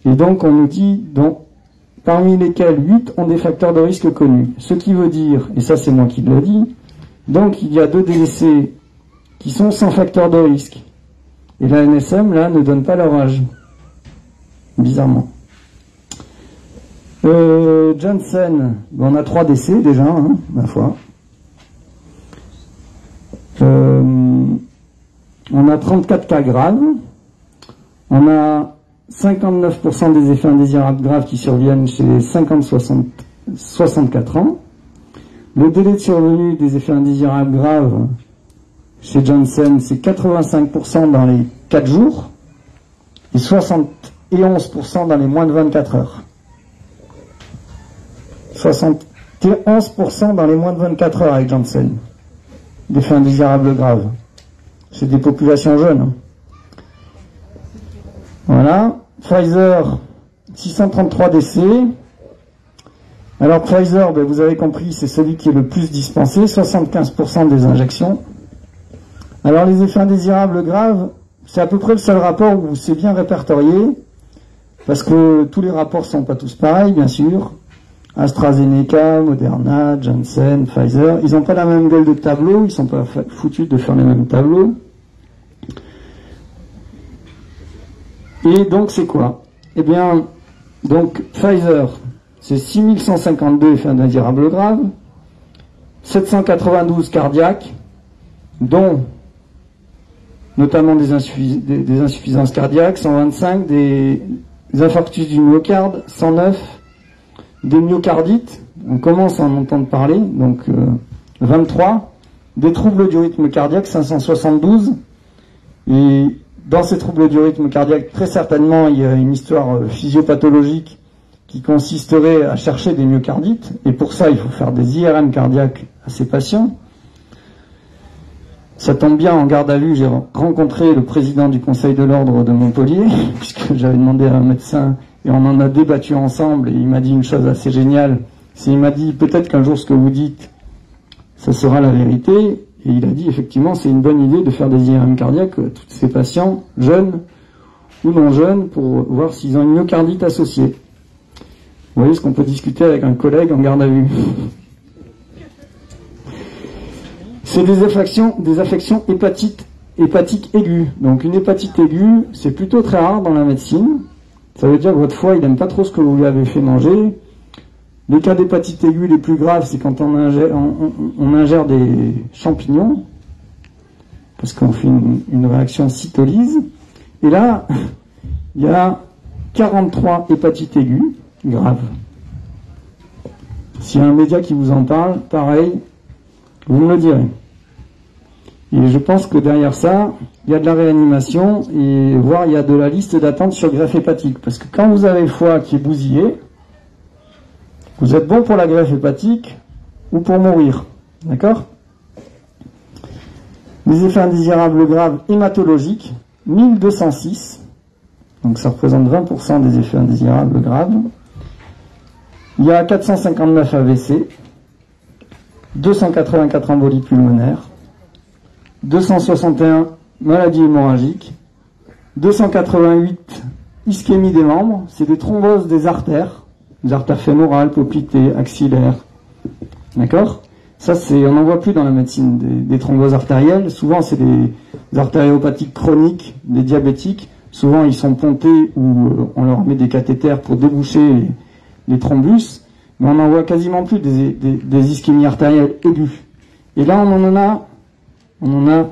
Et donc, on nous dit, parmi lesquels 8 ont des facteurs de risque connus. Ce qui veut dire, et ça c'est moi qui le dis, donc il y a 2 décès qui sont sans facteur de risque. Et la NSM, là, ne donne pas leur âge. Bizarrement. Janssen, on a 3 décès déjà, hein, ma foi. On a 34 cas graves. On a 59% des effets indésirables graves qui surviennent chez les 50-64 ans. Le délai de survenue des effets indésirables graves chez Janssen, c'est 85% dans les 4 jours et 71% dans les moins de 24 heures. 71% dans les moins de 24 heures avec Janssen. D'effets indésirables graves. C'est des populations jeunes. Hein. Voilà. Pfizer, 633 décès. Alors Pfizer, vous avez compris, c'est celui qui est le plus dispensé, 75% des injections. Alors les effets indésirables graves, c'est à peu près le seul rapport où c'est bien répertorié, parce que tous les rapports sont pas tous pareils, bien sûr. AstraZeneca, Moderna, Janssen, Pfizer, ils n'ont pas la même gueule de tableau, ils sont pas foutus de faire les mêmes tableaux. Et donc c'est quoi? Eh bien, donc Pfizer, c'est 6152 effets indésirables graves, 792 cardiaques, dont notamment des insuffisances cardiaques, 125 des infarctus du myocarde, 109 des myocardites, on commence à en entendre parler, donc 23, des troubles du rythme cardiaque, 572, et dans ces troubles du rythme cardiaque, très certainement, il y a une histoire physiopathologique qui consisterait à chercher des myocardites, et pour ça il faut faire des IRM cardiaques à ces patients. Ça tombe bien, en garde à vue, j'ai rencontré le président du Conseil de l'Ordre de Montpellier, puisque j'avais demandé à un médecin, et on en a débattu ensemble, et il m'a dit une chose assez géniale. Il m'a dit, peut-être qu'un jour ce que vous dites, ça sera la vérité, et il a dit, effectivement, c'est une bonne idée de faire des IRM cardiaques à tous ces patients, jeunes ou non jeunes, pour voir s'ils ont une myocardite associée. Vous voyez ce qu'on peut discuter avec un collègue en garde à vue. C'est des affections hépatiques aiguës. Donc une hépatite aiguë, c'est plutôt très rare dans la médecine. Ça veut dire que votre foie, il n'aime pas trop ce que vous lui avez fait manger. Les cas d'hépatite aiguë les plus graves, c'est quand on ingère des champignons, parce qu'on fait une réaction cytolyse. Et là, il y a 43 hépatites aiguës graves. S'il y a un média qui vous en parle, pareil, vous me le direz. Et je pense que derrière ça, il y a de la réanimation, et voire il y a de la liste d'attente sur greffe hépatique. Parce que quand vous avez le foie qui est bousillé, vous êtes bon pour la greffe hépatique ou pour mourir. D'accord? Les effets indésirables graves hématologiques, 1206. Donc ça représente 20% des effets indésirables graves. Il y a 459 AVC, 284 embolies pulmonaires, 261 maladies hémorragiques, 288 ischémies des membres, c'est des thromboses des artères fémorales, poplitées, axillaires. D'accord? Ça, on n'en voit plus dans la médecine des thromboses artérielles. Souvent, c'est des artériopathiques chroniques, des diabétiques. Souvent, ils sont pontés ou on leur met des cathéters pour déboucher les thrombus. Mais on n'en voit quasiment plus des ischémies artérielles aiguës. Et là, on en a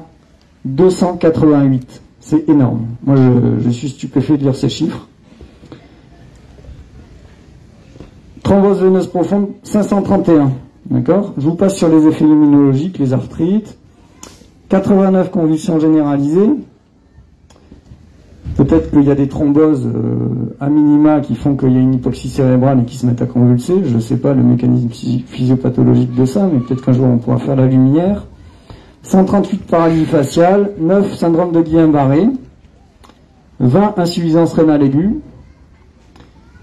288. C'est énorme. Moi, je suis stupéfait de lire ces chiffres. Thrombose veineuse profonde, 531. D'accord? Je vous passe sur les effets immunologiques, les arthrites. 89 convulsions généralisées. Peut-être qu'il y a des thromboses à minima qui font qu'il y a une hypoxie cérébrale et qui se mettent à convulser. Je ne sais pas le mécanisme physiopathologique de ça, mais peut-être qu'un jour on pourra faire la lumière. 138 paralysie faciale, 9 syndrome de Guillain-Barré, 20 insuffisance rénale aiguë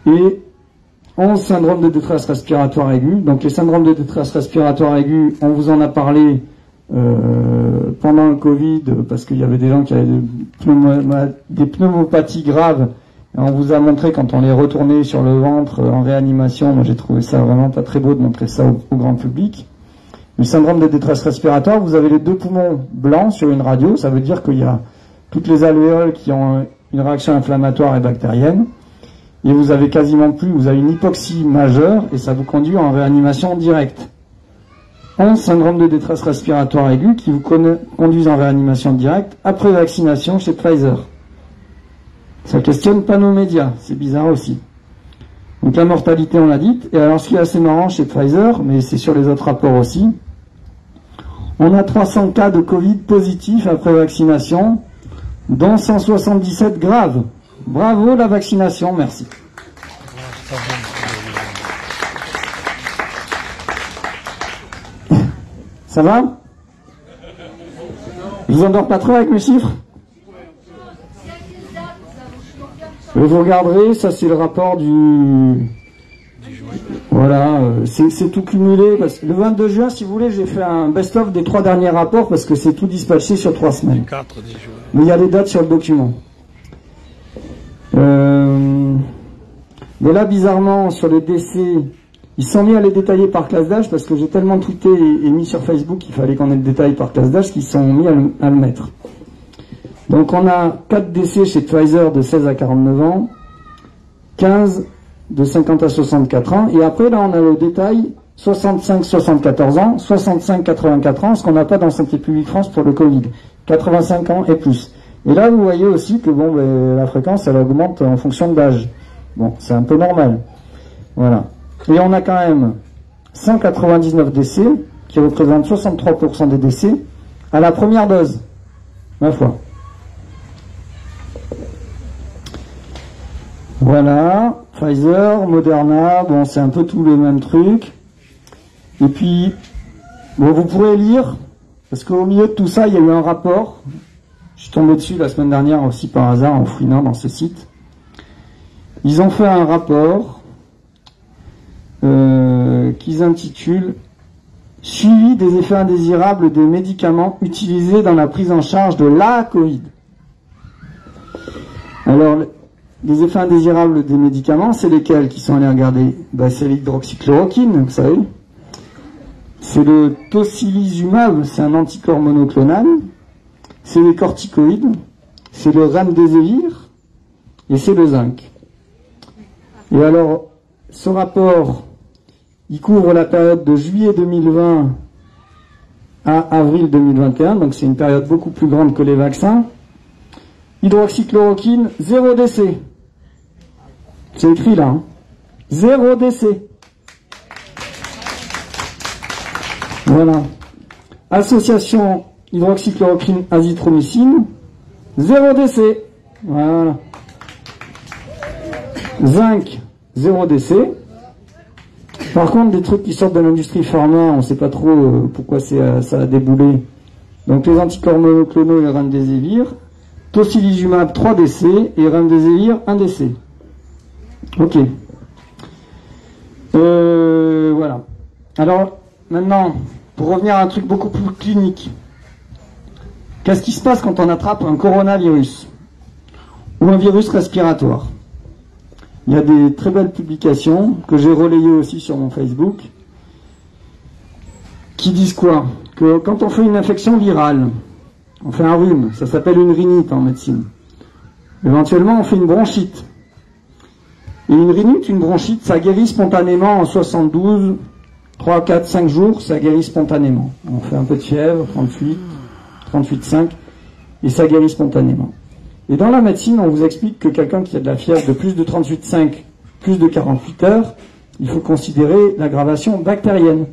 et 11 syndromes de détresse respiratoire aiguë. Donc les syndromes de détresse respiratoire aiguë, on vous en a parlé pendant le Covid, parce qu'il y avait des gens qui avaient des pneumopathies graves. Et on vous a montré quand on les retournait sur le ventre en réanimation. Moi j'ai trouvé ça vraiment pas très beau de montrer ça au grand public. Le syndrome de détresse respiratoire, vous avez les deux poumons blancs sur une radio, ça veut dire qu'il y a toutes les alvéoles qui ont une réaction inflammatoire et bactérienne. Et vous avez quasiment plus, vous avez une hypoxie majeure et ça vous conduit en réanimation directe. 11 syndromes de détresse respiratoire aiguë qui vous conduisent en réanimation directe après vaccination chez Pfizer. Ça questionne pas nos médias, c'est bizarre aussi. Donc la mortalité, on l'a dit. Et alors ce qui est assez marrant chez Pfizer, mais c'est sur les autres rapports aussi, on a 300 cas de Covid positifs après vaccination, dont 177 graves. Bravo la vaccination, merci. Ça va? Je vous endors pas trop avec mes chiffres? Vous regarderez, ça c'est le rapport du... Voilà, c'est tout cumulé. Parce que le 22 juin, si vous voulez, j'ai fait un best-of des 3 derniers rapports parce que c'est tout dispatché sur 3 semaines. Mais il y a les dates sur le document. Mais là, bizarrement, sur les décès, ils sont mis à les détailler par classe d'âge parce que j'ai tellement tweeté et mis sur Facebook qu'il fallait qu'on ait le détail par classe d'âge qu'ils sont mis à le mettre. Donc on a 4 décès chez Pfizer de 16 à 49 ans, 15 de 50 à 64 ans, et après là on a le détail 65-74 ans, 65-84 ans, ce qu'on n'a pas dans Santé publique France pour le Covid, 85 ans et plus. Et là vous voyez aussi que bon, la fréquence elle augmente en fonction de l'âge. Bon, c'est un peu normal. Voilà. Et on a quand même 199 décès, qui représentent 63% des décès, à la première dose. Ma foi. Voilà. Pfizer, Moderna, bon, c'est un peu tous les mêmes trucs. Et puis, bon, vous pourrez lire, parce qu'au milieu de tout ça, il y a eu un rapport. Je suis tombé dessus la semaine dernière aussi par hasard en fouinant dans ce site. Ils ont fait un rapport qu'ils intitulent « Suivi des effets indésirables des médicaments utilisés dans la prise en charge de la Covid ». Alors, les effets indésirables des médicaments, c'est lesquels qui sont allés regarder? C'est l'hydroxychloroquine, vous savez. C'est le tocilizumab, c'est un anticorps monoclonal. C'est les corticoïdes. C'est le remdesivir. Et c'est le zinc. Et alors, ce rapport, il couvre la période de juillet 2020 à avril 2021, donc c'est une période beaucoup plus grande que les vaccins. Hydroxychloroquine, 0 décès. C'est écrit là, hein. 0 décès. Voilà. Association hydroxychloroquine azithromycine, 0 décès. Voilà. Zinc, 0 décès. Par contre, des trucs qui sortent de l'industrie pharma, on ne sait pas trop pourquoi ça a déboulé. Donc les anticorps monoclonaux et le remdesivir. Tocilizumab, 3 décès. Et remdesivir, 1 décès. Ok. Voilà. Alors, maintenant, pour revenir à un truc beaucoup plus clinique. Qu'est-ce qui se passe quand on attrape un coronavirus ou un virus respiratoire? Il y a des très belles publications que j'ai relayées aussi sur mon Facebook qui disent quoi? Que quand on fait une infection virale, on fait un rhume, ça s'appelle une rhinite en médecine. Éventuellement, on fait une bronchite. Et une rhinite, une bronchite, ça guérit spontanément en 72, 3, 4, 5 jours, ça guérit spontanément. On fait un peu de fièvre, 38,5, et ça guérit spontanément. Et dans la médecine, on vous explique que quelqu'un qui a de la fièvre de plus de 38,5, plus de 48 heures, il faut considérer l'aggravation bactérienne.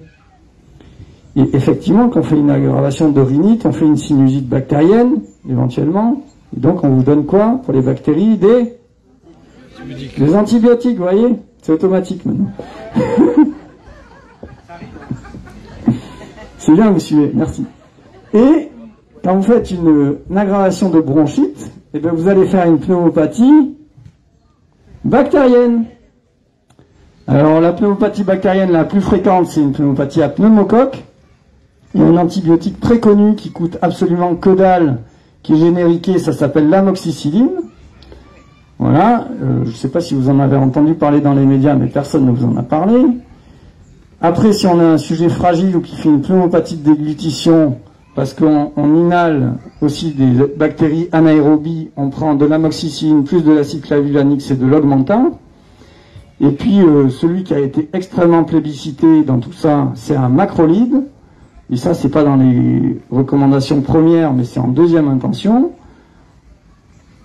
Et effectivement, quand on fait une aggravation de rhinite, on fait une sinusite bactérienne, éventuellement. Et donc, on vous donne quoi pour les bactéries? Des antibiotiques, vous voyez? C'est automatique maintenant. C'est bien, vous suivez, merci. Et quand vous faites une aggravation de bronchite, eh bien vous allez faire une pneumopathie bactérienne. Alors la pneumopathie bactérienne la plus fréquente, c'est une pneumopathie à pneumocoque. Il y a un antibiotique très connu qui coûte absolument que dalle, qui est génériqué, ça s'appelle l'amoxicilline. Voilà, je ne sais pas si vous en avez entendu parler dans les médias, mais personne ne vous en a parlé. Après, si on a un sujet fragile ou qui fait une pneumopathie de déglutition, parce qu'on inhale aussi des bactéries anaérobies, on prend de l'amoxicilline plus de l'acide clavulanique et de l'augmentin. Et puis, celui qui a été extrêmement plébiscité dans tout ça, c'est un macrolide. Et ça, c'est pas dans les recommandations premières, mais c'est en deuxième intention.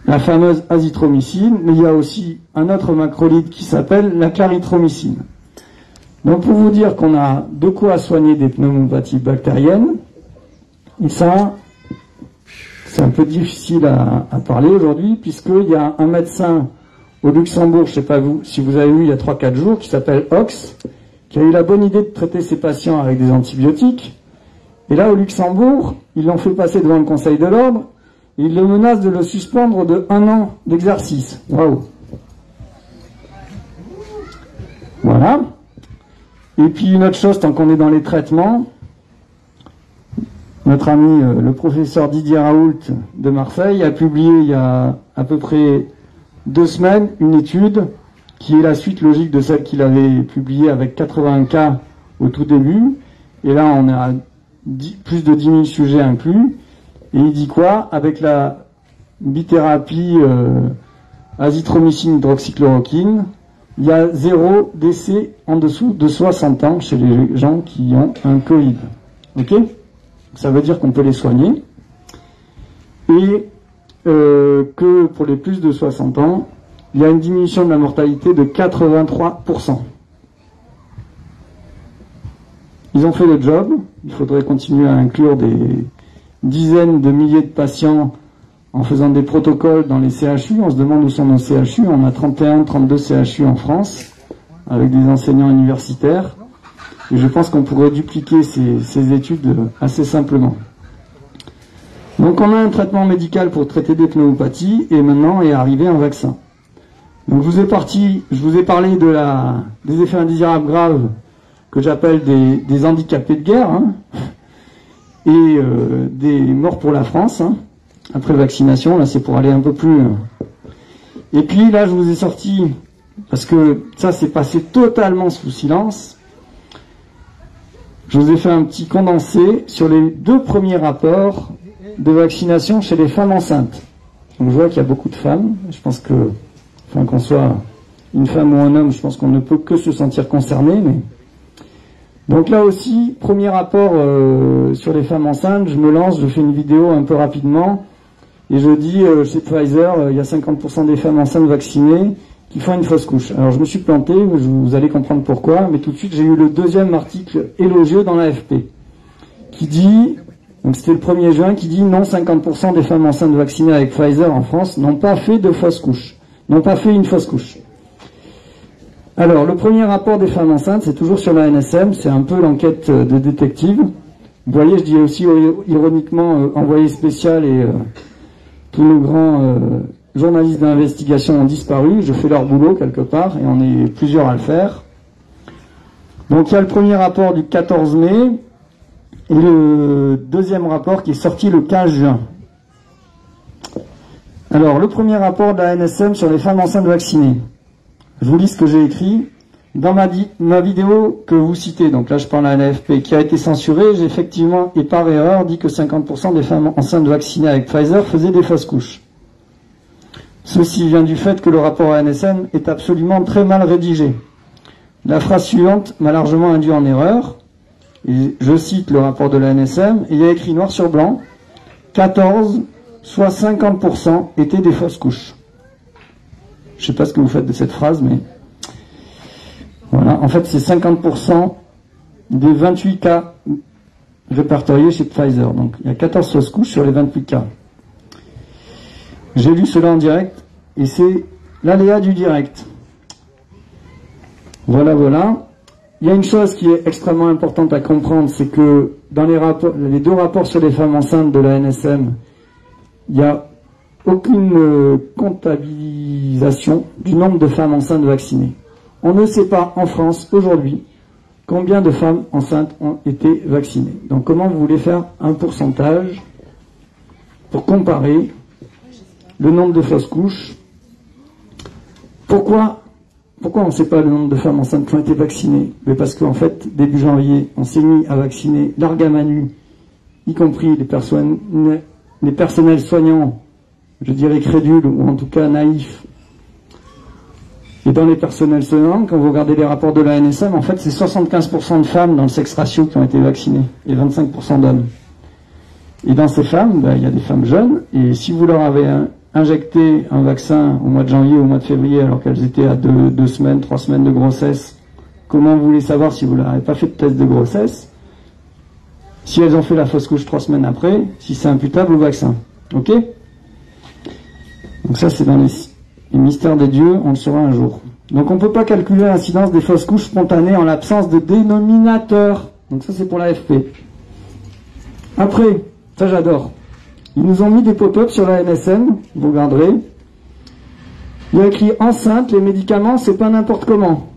La fameuse azithromycine, mais il y a aussi un autre macrolide qui s'appelle la clarithromycine. Donc pour vous dire qu'on a de quoi soigner des pneumopathies bactériennes, et ça, c'est un peu difficile à parler aujourd'hui, puisqu'il y a un médecin au Luxembourg, je ne sais pas vous, si vous avez vu il y a 3-4 jours, qui s'appelle Ox, qui a eu la bonne idée de traiter ses patients avec des antibiotiques. Et là, au Luxembourg, ils l'ont fait passer devant le Conseil de l'Ordre, et ils le menacent de le suspendre de 1 an d'exercice. Waouh! Voilà. Et puis une autre chose, tant qu'on est dans les traitements, notre ami le professeur Didier Raoult de Marseille a publié il y a à peu près 2 semaines une étude qui est la suite logique de celle qu'il avait publiée avec 80 cas au tout début. Et là, on a plus de 10 000 sujets inclus. Et il dit quoi? Avec la bithérapie azithromycine hydroxychloroquine, il y a 0 décès en dessous de 60 ans chez les gens qui ont un Covid. Ok? Ça veut dire qu'on peut les soigner. Et que pour les plus de 60 ans, il y a une diminution de la mortalité de 83%. Ils ont fait le job. Il faudrait continuer à inclure des dizaines de milliers de patients en faisant des protocoles dans les CHU. On se demande où sont nos CHU. On a 31, 32 CHU en France, avec des enseignants universitaires. Et je pense qu'on pourrait dupliquer ces études assez simplement. Donc on a un traitement médical pour traiter des pneumopathies, et maintenant est arrivé un vaccin. Donc je vous ai parlé des effets indésirables graves que j'appelle des handicapés de guerre, hein, et des morts pour la France, hein, après vaccination. Là c'est pour aller un peu plus... Et puis là je vous ai sorti, parce que ça s'est passé totalement sous silence, je vous ai fait un petit condensé sur les 2 premiers rapports de vaccination chez les femmes enceintes. Donc je vois qu'il y a beaucoup de femmes, je pense que, enfin qu'on soit une femme ou un homme, je pense qu'on ne peut que se sentir concerné, mais... Donc là aussi, premier rapport sur les femmes enceintes, je me lance, je fais une vidéo un peu rapidement, et je dis, chez Pfizer, il y a 50% des femmes enceintes vaccinées qui font une fausse couche. Alors je me suis planté, vous allez comprendre pourquoi, mais tout de suite j'ai eu le 2e article élogieux dans l'AFP, qui dit, donc c'était le 1er juin, qui dit non, 50% des femmes enceintes vaccinées avec Pfizer en France n'ont pas fait de fausse couche, n'ont pas fait une fausse couche. Alors, le premier rapport des femmes enceintes, c'est toujours sur la NSM, c'est un peu l'enquête de détective. Vous voyez, je dis aussi ironiquement envoyé spécial, et tous nos grands journalistes d'investigation ont disparu. Je fais leur boulot quelque part, et on est plusieurs à le faire. Donc il y a le premier rapport du 14 mai, et le 2e rapport qui est sorti le 15 juin. Alors, le premier rapport de la NSM sur les femmes enceintes vaccinées. Je vous lis ce que j'ai écrit. Dans ma vidéo que vous citez, donc là je parle à l'AFP, qui a été censurée, j'ai effectivement, et par erreur, dit que 50% des femmes enceintes vaccinées avec Pfizer faisaient des fausses couches. Ceci vient du fait que le rapport ANSM est absolument très mal rédigé. La phrase suivante m'a largement induit en erreur. Et je cite le rapport de l'ANSM, et il y a écrit noir sur blanc, 14, soit 50% étaient des fausses couches. Je ne sais pas ce que vous faites de cette phrase, mais voilà. En fait, c'est 50% des 28 cas répertoriés chez Pfizer. Donc, il y a 14 fausses couches sur les 28 cas. J'ai lu cela en direct, et c'est l'aléa du direct. Voilà, voilà. Il y a une chose qui est extrêmement importante à comprendre, c'est que dans les 2 rapports sur les femmes enceintes de la NSM, il n'y a aucune comptabilisation du nombre de femmes enceintes vaccinées. On ne sait pas en France aujourd'hui combien de femmes enceintes ont été vaccinées. Donc comment vous voulez faire un pourcentage pour comparer le nombre de fausses couches? Pourquoi on ne sait pas le nombre de femmes enceintes qui ont été vaccinées? Mais parce qu'en fait, début janvier, on s'est mis à vacciner large à manu, y compris les personnels soignants, je dirais crédules, ou en tout cas naïfs. Et dans les personnels soignants, quand vous regardez les rapports de la NSM, en fait, c'est 75% de femmes dans le sexe ratio qui ont été vaccinées, et 25% d'hommes. Et dans ces femmes, il y a des femmes jeunes, et si vous leur avez injecté un vaccin au mois de janvier ou au mois de février, alors qu'elles étaient à 2 semaines, 3 semaines de grossesse, comment vous voulez savoir si vous leur avez pas fait de test de grossesse, si elles ont fait la fausse couche 3 semaines après, si c'est imputable au vaccin? Ok? Donc ça, c'est dans les mystères des dieux, on le saura un jour. Donc on ne peut pas calculer l'incidence des fausses couches spontanées en l'absence de dénominateur. Donc ça, c'est pour l'AFP. Après, ça j'adore. Ils nous ont mis des pop-up sur la NSM, vous regarderez. Il y a écrit enceinte, les médicaments, c'est pas n'importe comment.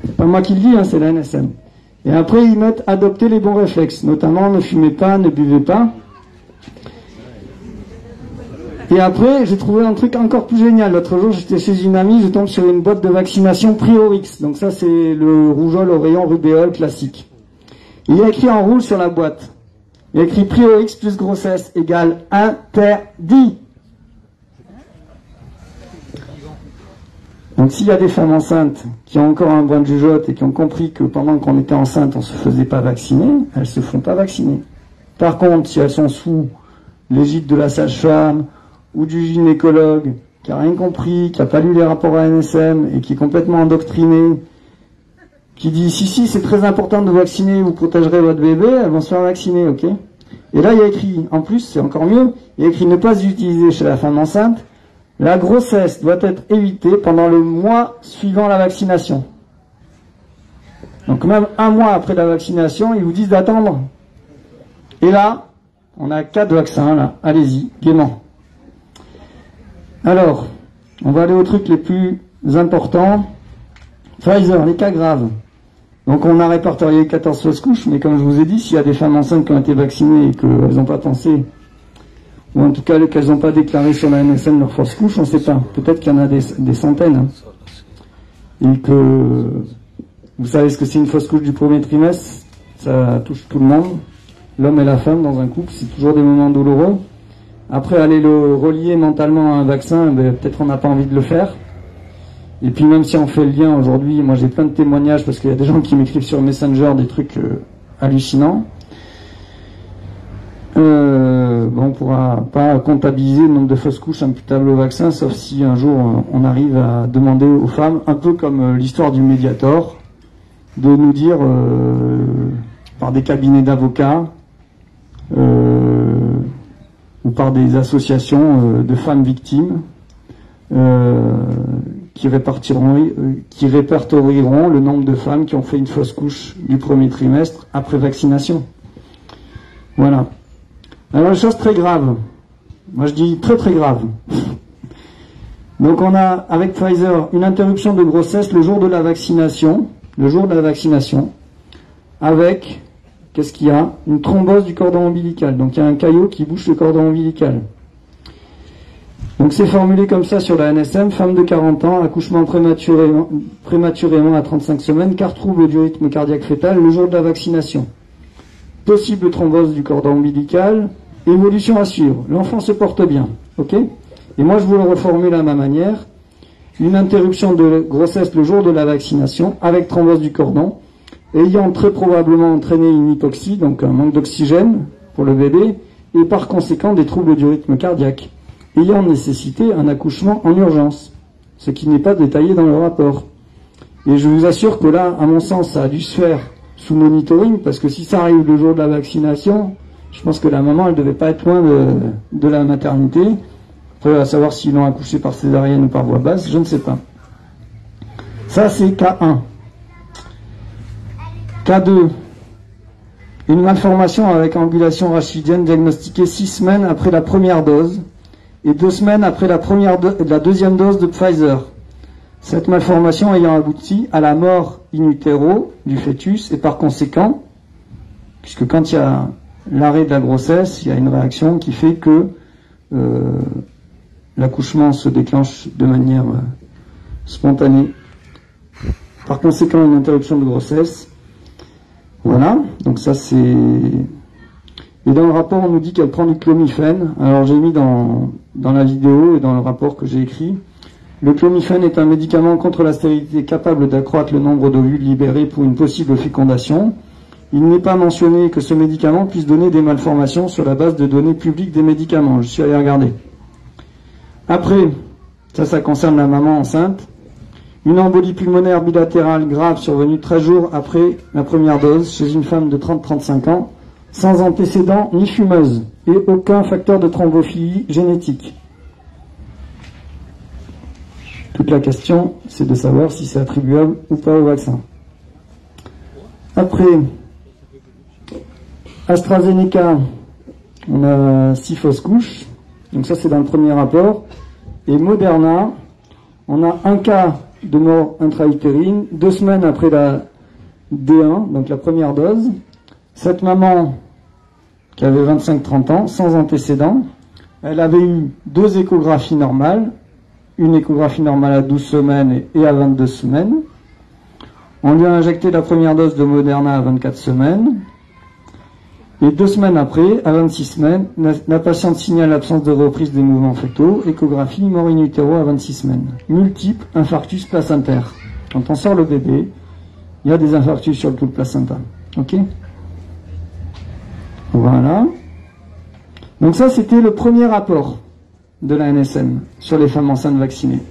C'est pas moi qui le dis, hein, c'est la NSM. Et après, ils mettent adopter les bons réflexes, notamment ne fumez pas, ne buvez pas. Et après, j'ai trouvé un truc encore plus génial. L'autre jour, j'étais chez une amie, je tombe sur une boîte de vaccination Priorix. Donc ça, c'est le rougeole, oreillon, rubéole classique. Il y a écrit en rouge sur la boîte. Il y a écrit Priorix plus grossesse égale interdit. Donc s'il y a des femmes enceintes qui ont encore un brin de jugeote et qui ont compris que pendant qu'on était enceinte, on ne se faisait pas vacciner, elles se font pas vacciner. Par contre, si elles sont sous l'égide de la sage-femme ou du gynécologue qui n'a rien compris, qui n'a pas lu les rapports ANSM et qui est complètement endoctriné, qui dit si c'est très important de vacciner, vous protégerez votre bébé, elles vont se faire vacciner, ok? Et là, il y a écrit, en plus, c'est encore mieux, il y a écrit ne pas utiliser chez la femme enceinte. La grossesse doit être évitée pendant le mois suivant la vaccination. Donc même un mois après la vaccination, ils vous disent d'attendre. Et là, on a 4 vaccins, là. Allez-y, gaiement. Alors, on va aller aux trucs les plus importants. Pfizer, les cas graves. Donc on a répertorié 14 fausses couches, mais comme je vous ai dit, s'il y a des femmes enceintes qui ont été vaccinées et qu'elles n'ont pas pensé, ou en tout cas qu'elles n'ont pas déclaré sur la NSM leur fausse couche, on ne sait pas. Peut-être qu'il y en a des centaines. Hein. Et que vous savez ce que c'est une fausse couche du premier trimestre, ça touche tout le monde. L'homme et la femme dans un couple, c'est toujours des moments douloureux. Après, aller le relier mentalement à un vaccin, ben, peut-être on n'a pas envie de le faire. Et puis même si on fait le lien aujourd'hui, moi j'ai plein de témoignages parce qu'il y a des gens qui m'écrivent sur Messenger des trucs hallucinants. Bon, on pourra pas comptabiliser le nombre de fausses couches imputables au vaccin, sauf si un jour on arrive à demander aux femmes, un peu comme l'histoire du Mediator, de nous dire par des cabinets d'avocats ou par des associations de femmes victimes qui répertorieront le nombre de femmes qui ont fait une fausse couche du premier trimestre après vaccination. Voilà. Alors, une chose très grave. Moi, je dis très très grave. Donc, on a, avec Pfizer, une interruption de grossesse le jour de la vaccination. Le jour de la vaccination. Avec, qu'est-ce qu'il y a? Une thrombose du cordon ombilical. Donc, il y a un caillot qui bouche le cordon ombilical. Donc, c'est formulé comme ça sur la NSM. Femme de 40 ans, accouchement prématurément à 35 semaines, car trouble du rythme cardiaque fœtal le jour de la vaccination. Possible thrombose du cordon ombilical, évolution à suivre. L'enfant se porte bien, ok? Et moi, je vous le reformule à ma manière. Une interruption de grossesse le jour de la vaccination, avec thrombose du cordon, ayant très probablement entraîné une hypoxie, donc un manque d'oxygène pour le bébé, et par conséquent des troubles du rythme cardiaque, ayant nécessité un accouchement en urgence, ce qui n'est pas détaillé dans le rapport. Et je vous assure que là, à mon sens, ça a dû se faire sous monitoring, parce que si ça arrive le jour de la vaccination, je pense que la maman, elle devait pas être loin de la maternité. Après, à savoir s'ils l'ont accouché par césarienne ou par voie basse, je ne sais pas. Ça, c'est cas 1. Cas 2. Une malformation avec ambulation rachidienne diagnostiquée 6 semaines après la première dose et 2 semaines après la deuxième dose de Pfizer. Cette malformation ayant abouti à la mort in utero du fœtus et par conséquent, puisque quand il y a l'arrêt de la grossesse, il y a une réaction qui fait que l'accouchement se déclenche de manière spontanée. Par conséquent, une interruption de grossesse. Voilà, donc ça c'est... Et dans le rapport, on nous dit qu'elle prend du clomifène. Alors j'ai mis dans la vidéo et dans le rapport que j'ai écrit, le clomifène est un médicament contre la stérilité capable d'accroître le nombre d'ovules libérés pour une possible fécondation. Il n'est pas mentionné que ce médicament puisse donner des malformations sur la base de données publiques des médicaments. Je suis allé regarder. Après, ça concerne la maman enceinte. Une embolie pulmonaire bilatérale grave survenue 13 jours après la première dose chez une femme de 30-35 ans, sans antécédent ni fumeuse, et aucun facteur de thrombophilie génétique. Toute la question, c'est de savoir si c'est attribuable ou pas au vaccin. Après, AstraZeneca, on a 6 fausses couches, donc ça c'est dans le premier rapport. Et Moderna, on a un cas de mort intra-utérine, 2 semaines après la D1, donc la première dose. Cette maman, qui avait 25-30 ans, sans antécédent, elle avait eu 2 échographies normales, une échographie normale à 12 semaines et à 22 semaines. On lui a injecté la première dose de Moderna à 24 semaines. Et 2 semaines après, à 26 semaines, la patiente signale l'absence de reprise des mouvements fœtaux, échographie, mort in utero à 26 semaines. Multiple infarctus placentaire. Quand on sort le bébé, il y a des infarctus sur tout le placenta. Ok? Voilà. Donc ça, c'était le premier rapport de la NSM sur les femmes enceintes vaccinées.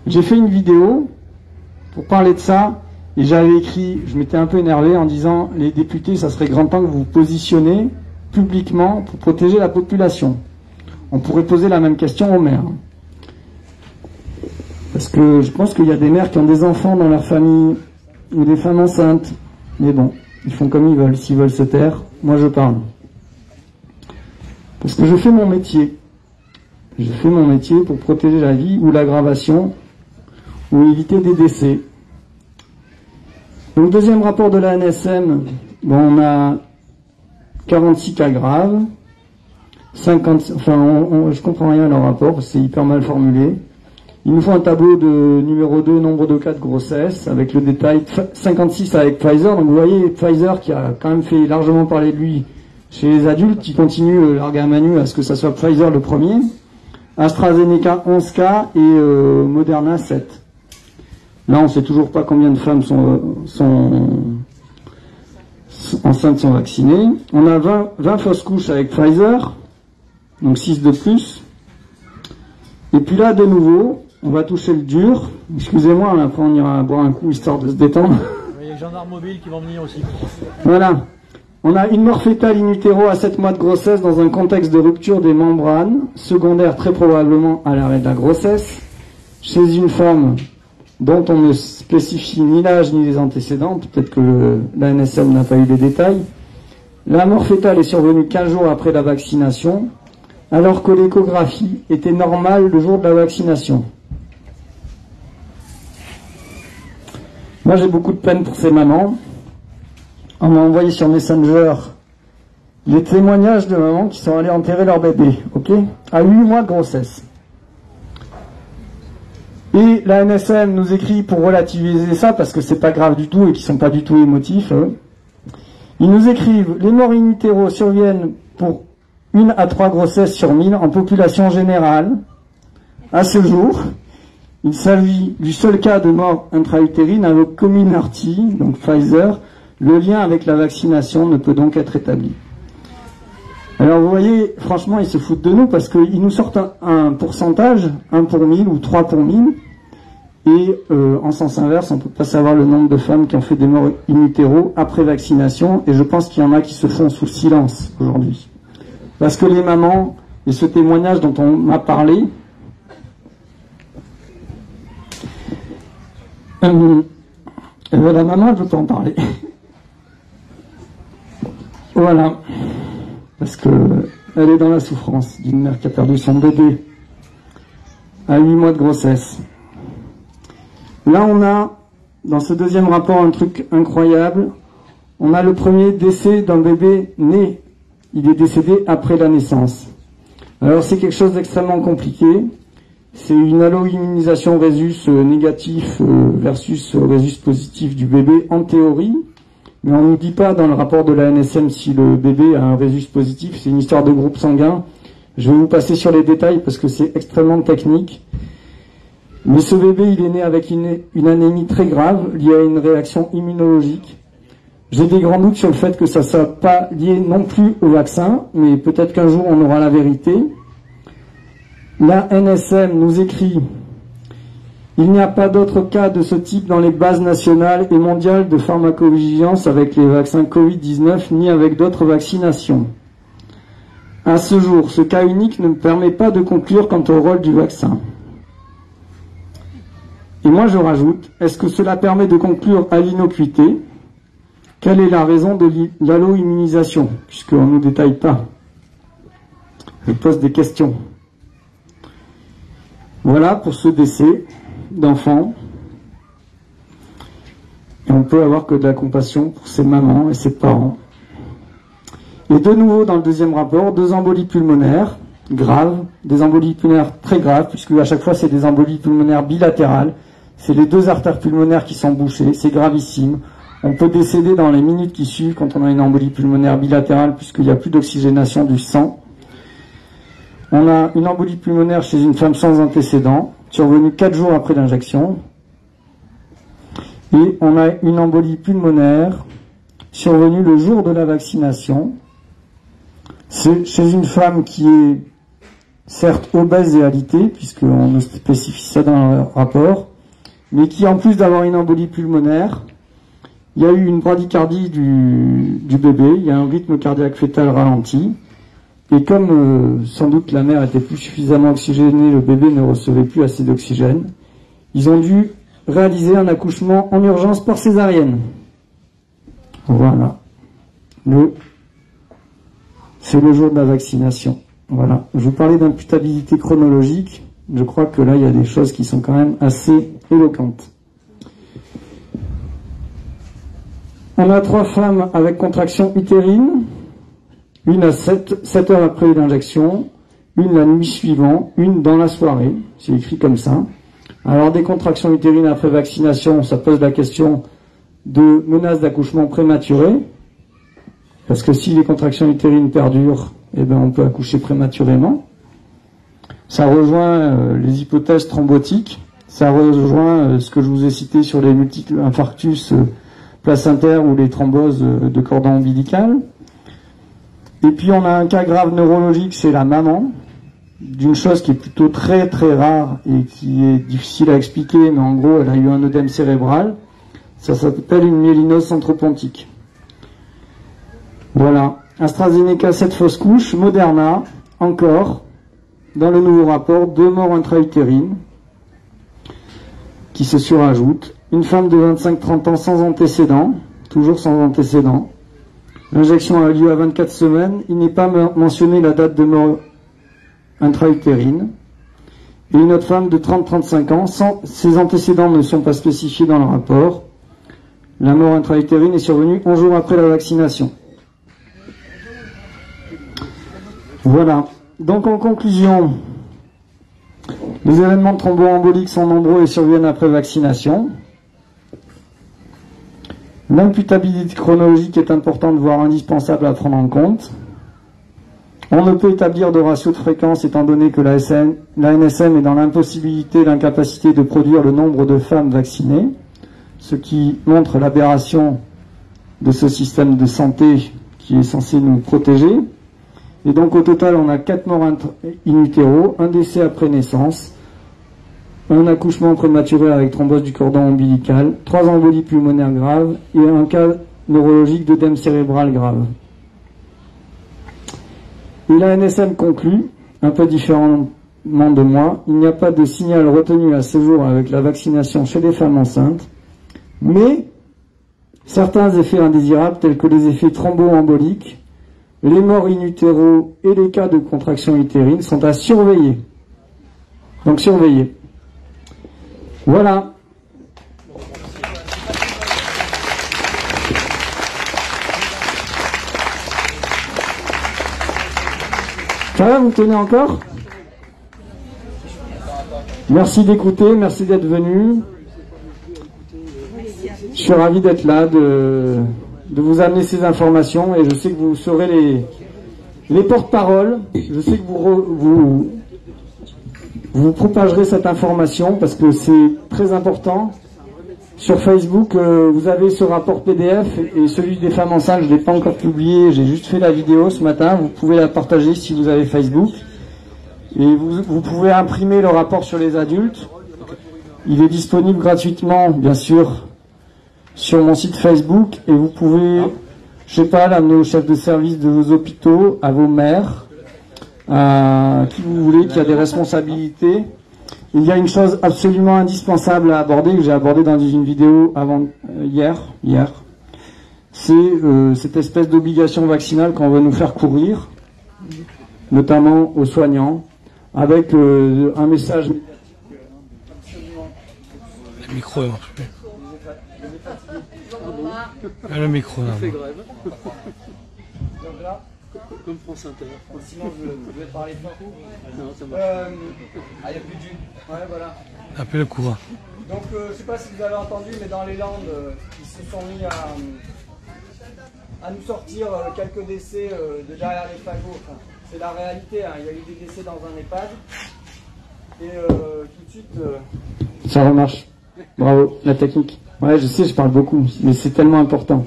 J'ai fait une vidéo pour parler de ça, et j'avais écrit, je m'étais un peu énervé en disant, les députés, ça serait grand temps que vous vous positionnez publiquement pour protéger la population. On pourrait poser la même question aux mères. Parce que je pense qu'il y a des mères qui ont des enfants dans leur famille, ou des femmes enceintes. Mais bon, ils font comme ils veulent. S'ils veulent se taire, moi je parle. Parce que je fais mon métier. Je fais mon métier pour protéger la vie ou l'aggravation, ou éviter des décès. Donc, deuxième rapport de la NSM, bon, on a 46 cas graves, 50, enfin, je comprends rien à leur rapport, c'est hyper mal formulé. Il nous faut un tableau de numéro 2, nombre de cas de grossesse, avec le détail 56 avec Pfizer. Donc, vous voyez, Pfizer qui a quand même fait largement parler de lui chez les adultes, qui continue larguer à Manu à ce que ça soit Pfizer le premier. AstraZeneca 11 cas et Moderna 7. Là, on ne sait toujours pas combien de femmes enceintes sont vaccinées. On a 20 fausses couches avec Pfizer, donc 6 de plus. Et puis là, de nouveau, on va toucher le dur. Excusez-moi, après on ira boire un coup histoire de se détendre. Il y a les gendarmes mobiles qui vont venir aussi. Voilà. On a une mort fétale in utero à 7 mois de grossesse dans un contexte de rupture des membranes, secondaire très probablement à l'arrêt de la grossesse, chez une femme dont on ne spécifie ni l'âge ni les antécédents, peut-être que la NSM n'a pas eu les détails. La mort fétale est survenue 15 jours après la vaccination, alors que l'échographie était normale le jour de la vaccination. Moi j'ai beaucoup de peine pour ces mamans. On m'a envoyé sur Messenger les témoignages de mamans qui sont allées enterrer leur bébé, ok, à 8 mois de grossesse. Et la NSM nous écrit pour relativiser ça, parce que c'est pas grave du tout et qu'ils sont pas du tout émotifs. Ils nous écrivent: les morts in utero surviennent pour 1 à 3 grossesses sur 1000 en population générale. À ce jour, il s'agit du seul cas de mort intra-utérine avec Comirnaty, donc Pfizer. Le lien avec la vaccination ne peut donc être établi. Alors vous voyez, franchement, ils se foutent de nous parce qu'ils nous sortent un pourcentage, 1 pour 1000 ou 3 pour 1000, et en sens inverse, on ne peut pas savoir le nombre de femmes qui ont fait des morts in utero après vaccination, et je pense qu'il y en a qui se font sous silence aujourd'hui. Parce que les mamans, et ce témoignage dont on m'a parlé, la maman, elle ne peut pas en parler. Voilà, parce que elle est dans la souffrance d'une mère qui a perdu son bébé à 8 mois de grossesse. Là, on a, dans ce deuxième rapport, un truc incroyable. On a le premier décès d'un bébé né. Il est décédé après la naissance. Alors, c'est quelque chose d'extrêmement compliqué. C'est une allo-immunisation rhésus négatif versus rhésus positif du bébé en théorie. Mais on ne nous dit pas dans le rapport de la NSM si le bébé a un rhésus positif. C'est une histoire de groupe sanguin. Je vais vous passer sur les détails parce que c'est extrêmement technique. Mais ce bébé, il est né avec une anémie très grave liée à une réaction immunologique. J'ai des grands doutes sur le fait que ça ne soit pas lié non plus au vaccin, mais peut-être qu'un jour on aura la vérité. La NSM nous écrit: il n'y a pas d'autres cas de ce type dans les bases nationales et mondiales de pharmacovigilance avec les vaccins Covid-19 ni avec d'autres vaccinations. À ce jour, ce cas unique ne me permet pas de conclure quant au rôle du vaccin. Et moi je rajoute, est-ce que cela permet de conclure à l'innocuité? Quelle est la raison de l'allo-immunisation, puisqu'on ne nous détaille pas? Je pose des questions. Voilà pour ce décès d'enfants. Et on peut avoir que de la compassion pour ces mamans et ces parents. Et de nouveau dans le deuxième rapport, 2 embolies pulmonaires graves, des embolies pulmonaires très graves, puisque à chaque fois c'est des embolies pulmonaires bilatérales. C'est les 2 artères pulmonaires qui sont bouchées, c'est gravissime. On peut décéder dans les minutes qui suivent quand on a une embolie pulmonaire bilatérale, puisqu'il n'y a plus d'oxygénation du sang. On a une embolie pulmonaire chez une femme sans antécédent, survenue 4 jours après l'injection. Et on a une embolie pulmonaire survenue le jour de la vaccination. C'est chez une femme qui est certes obèse et alitée, puisqu'on nous spécifie ça dans le rapport, mais qui en plus d'avoir une embolie pulmonaire, Il y a eu une bradycardie du bébé, il y a un rythme cardiaque fœtal ralenti, et comme sans doute la mère était plus suffisamment oxygénée, le bébé ne recevait plus assez d'oxygène, ils ont dû réaliser un accouchement en urgence par césarienne. Voilà. C'est le jour de la vaccination. Voilà. Je vous parlais d'imputabilité chronologique. Je crois que là, il y a des choses qui sont quand même assez éloquentes. On a 3 femmes avec contraction utérine, une à 7 heures après l'injection, une la nuit suivante, une dans la soirée. C'est écrit comme ça. Alors, des contractions utérines après vaccination, ça pose la question de menace d'accouchement prématuré. Parce que si les contractions utérines perdurent, eh ben, on peut accoucher prématurément. Ça rejoint les hypothèses thrombotiques. Ça rejoint ce que je vous ai cité sur les multiples infarctus placentaires ou les thromboses de cordon ombilical. Et puis on a un cas grave neurologique, c'est la maman, d'une chose qui est plutôt très très rare et qui est difficile à expliquer, mais en gros elle a eu un œdème cérébral. Ça s'appelle une myélinose centropontique. Voilà. AstraZeneca, 7 fausses couches. Moderna, encore, dans le nouveau rapport, 2 morts intra-utérines qui se surajoutent. Une femme de 25-30 ans sans antécédent, toujours sans antécédent. L'injection a eu lieu à 24 semaines. Il n'est pas mentionné la date de mort intra-utérine. Et une autre femme de 30-35 ans, ses antécédents ne sont pas spécifiés dans le rapport. La mort intra-utérine est survenue 11 jours après la vaccination. Voilà. Donc en conclusion, les événements thromboemboliques sont nombreux et surviennent après vaccination. L'imputabilité chronologique est importante, voire indispensable à prendre en compte. On ne peut établir de ratio de fréquence étant donné que la NSM est dans l'impossibilité et l'incapacité de produire le nombre de femmes vaccinées, ce qui montre l'aberration de ce système de santé qui est censé nous protéger. Et donc au total, on a 4 morts in utero, un décès après naissance, un accouchement prématuré avec thrombose du cordon ombilical, 3 embolies pulmonaires graves et un cas neurologique d'œdème cérébral grave. Et la NSM conclut, un peu différemment de moi, il n'y a pas de signal retenu à ce jour avec la vaccination chez les femmes enceintes, mais certains effets indésirables tels que les effets thromboemboliques, les morts in utero et les cas de contraction utérine sont à surveiller. Donc surveiller. Voilà. Ça va, vous tenez encore? Merci d'écouter, merci d'être venu. Je suis ravi d'être là, de vous amener ces informations, et je sais que vous serez les porte-paroles. Je sais que vous propagerez cette information parce que c'est très important. Sur Facebook, vous avez ce rapport PDF et celui des femmes enceintes, je ne l'ai pas encore publié, j'ai juste fait la vidéo ce matin. Vous pouvez la partager si vous avez Facebook. Et vous pouvez imprimer le rapport sur les adultes. Il est disponible gratuitement, bien sûr, sur mon site Facebook, et vous pouvez, je sais pas, l'amener aux chefs de service de vos hôpitaux, à vos maires, à qui vous voulez, qui a des responsabilités. Il y a une chose absolument indispensable à aborder, que j'ai abordé dans une vidéo hier, c'est cette espèce d'obligation vaccinale qu'on veut nous faire courir, notamment aux soignants, avec un message. Le micro ne marche plus. Ah, le micro, non. Fait grève. Donc là, comme France Inter. Sinon, je vais parler de Non, ça marche. il n'y a plus d'une. Ouais, voilà. Appelez le courant. Donc, je ne sais pas si vous avez entendu, mais dans les Landes, ils se sont mis à nous sortir quelques décès de derrière les fagots. Enfin, c'est la réalité, hein. Il y a eu des décès dans un EHPAD. Et tout de suite... Ça remarche. Bravo, la technique. Ouais, je sais, je parle beaucoup, mais c'est tellement important.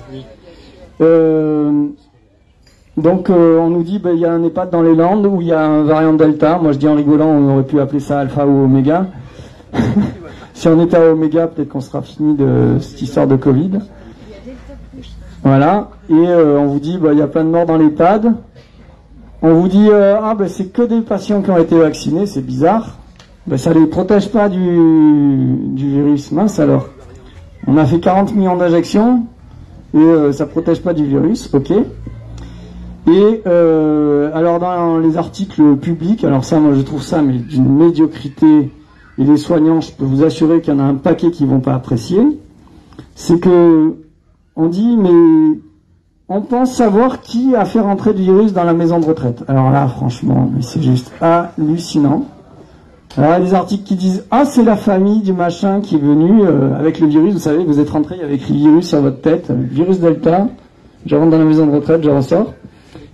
Donc, on nous dit, il y a un EHPAD dans les Landes où il y a un variant Delta. Moi, je dis en rigolant, on aurait pu appeler ça Alpha ou Oméga. Si on était à Oméga, peut-être qu'on sera fini de cette histoire de Covid. Voilà. Et on vous dit, il y a plein de morts dans l'EHPAD. On vous dit, c'est que des patients qui ont été vaccinés, c'est bizarre. Ça les protège pas du virus. Mince alors. On a fait 40 millions d'injections et ça protège pas du virus, ok. Et alors dans les articles publics, alors ça moi je trouve ça mais d'une médiocrité, et les soignants, je peux vous assurer qu'il y en a un paquet qui vont pas apprécier, c'est que on dit mais on pense savoir qui a fait rentrer du virus dans la maison de retraite. Alors là franchement, c'est juste hallucinant. Alors il y a des articles qui disent « Ah, c'est la famille du machin qui est venu avec le virus. Vous savez, vous êtes rentré, il y avait écrit virus sur votre tête, virus Delta. Je rentre dans la maison de retraite, je ressors. »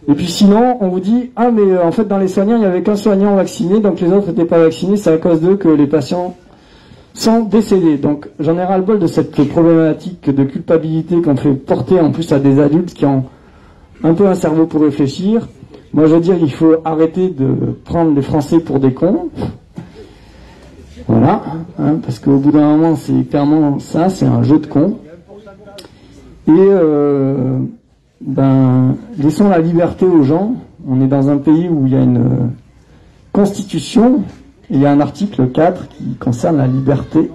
Et puis sinon, on vous dit « Ah, mais en fait, dans les soignants, il n'y avait qu'un soignant vacciné, donc les autres n'étaient pas vaccinés. C'est à cause d'eux que les patients sont décédés. » Donc j'en ai ras-le-bol de cette problématique de culpabilité qu'on fait porter en plus à des adultes qui ont un peu un cerveau pour réfléchir. Moi, je veux dire, il faut arrêter de prendre les Français pour des cons. Voilà, parce qu'au bout d'un moment, c'est clairement ça, c'est un jeu de con. Et laissons la liberté aux gens. On est dans un pays où il y a une constitution, et il y a un article 4 qui concerne la liberté.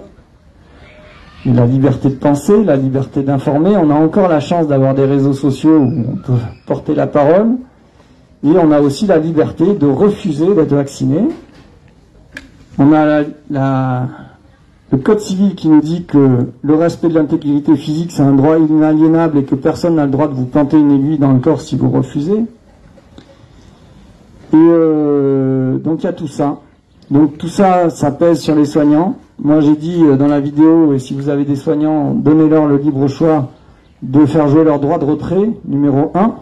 Et la liberté de penser, la liberté d'informer. On a encore la chance d'avoir des réseaux sociaux où on peut porter la parole. Et on a aussi la liberté de refuser d'être vacciné. On a le code civil qui nous dit que le respect de l'intégrité physique c'est un droit inaliénable et que personne n'a le droit de vous planter une aiguille dans le corps si vous refusez. Et donc il y a tout ça. Donc tout ça, ça pèse sur les soignants. Moi j'ai dit dans la vidéo, et si vous avez des soignants, donnez-leur le libre choix de faire jouer leur droit de retrait, numéro 1,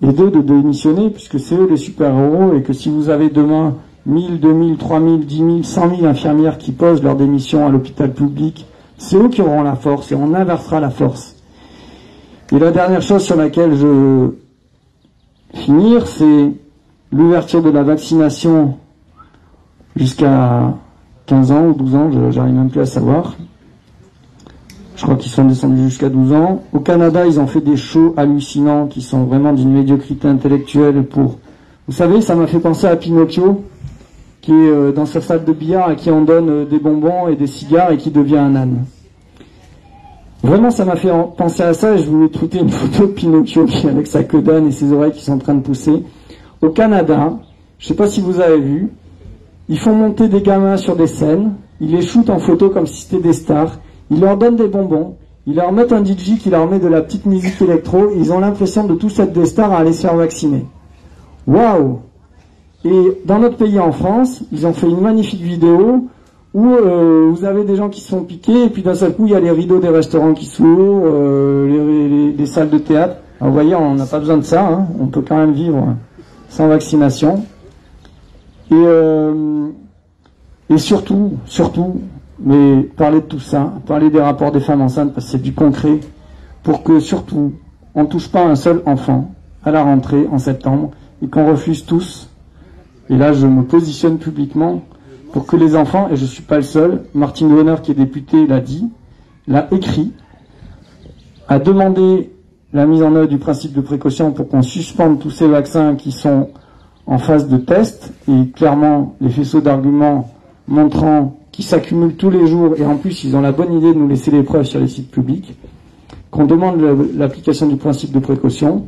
et 2, de démissionner, puisque c'est eux les super-héros, et que si vous avez demain 1000, 2000, 3000, 10 000, 100 000 infirmières qui posent leur démission à l'hôpital public, c'est eux qui auront la force et on inversera la force. Et la dernière chose sur laquelle je veux finir, c'est l'ouverture de la vaccination jusqu'à 15 ans ou 12 ans, j'arrive même plus à savoir. Je crois qu'ils sont descendus jusqu'à 12 ans. Au Canada, ils ont fait des shows hallucinants qui sont vraiment d'une médiocrité intellectuelle pour... Vous savez, ça m'a fait penser à Pinocchio, qui est dans sa salle de billard à qui on donne des bonbons et des cigares et qui devient un âne. Vraiment, ça m'a fait penser à ça et je voulais tweeter une photo de Pinocchio avec sa queue d'âne et ses oreilles qui sont en train de pousser. Au Canada, je ne sais pas si vous avez vu, ils font monter des gamins sur des scènes, ils les shootent en photo comme si c'était des stars, ils leur donnent des bonbons, ils leur mettent un DJ qui leur met de la petite musique électro et ils ont l'impression de tous être des stars à aller se faire vacciner. Waouh! Et dans notre pays, en France, ils ont fait une magnifique vidéo où vous avez des gens qui se font piquer et puis d'un seul coup, il y a les rideaux des restaurants qui s'ouvrent, les salles de théâtre. Alors, vous voyez, on n'a pas besoin de ça, hein. On peut quand même vivre sans vaccination. Et surtout, mais parler de tout ça, parler des rapports des femmes enceintes, parce que c'est du concret, pour que surtout, on ne touche pas un seul enfant à la rentrée en septembre et qu'on refuse tous. Et là, je me positionne publiquement pour que les enfants, et je ne suis pas le seul, Martine Donner, qui est députée, l'a dit, l'a écrit, a demandé la mise en œuvre du principe de précaution pour qu'on suspende tous ces vaccins qui sont en phase de test, et clairement, les faisceaux d'arguments montrant qu'ils s'accumulent tous les jours, et en plus, ils ont la bonne idée de nous laisser les preuves sur les sites publics, qu'on demande l'application du principe de précaution.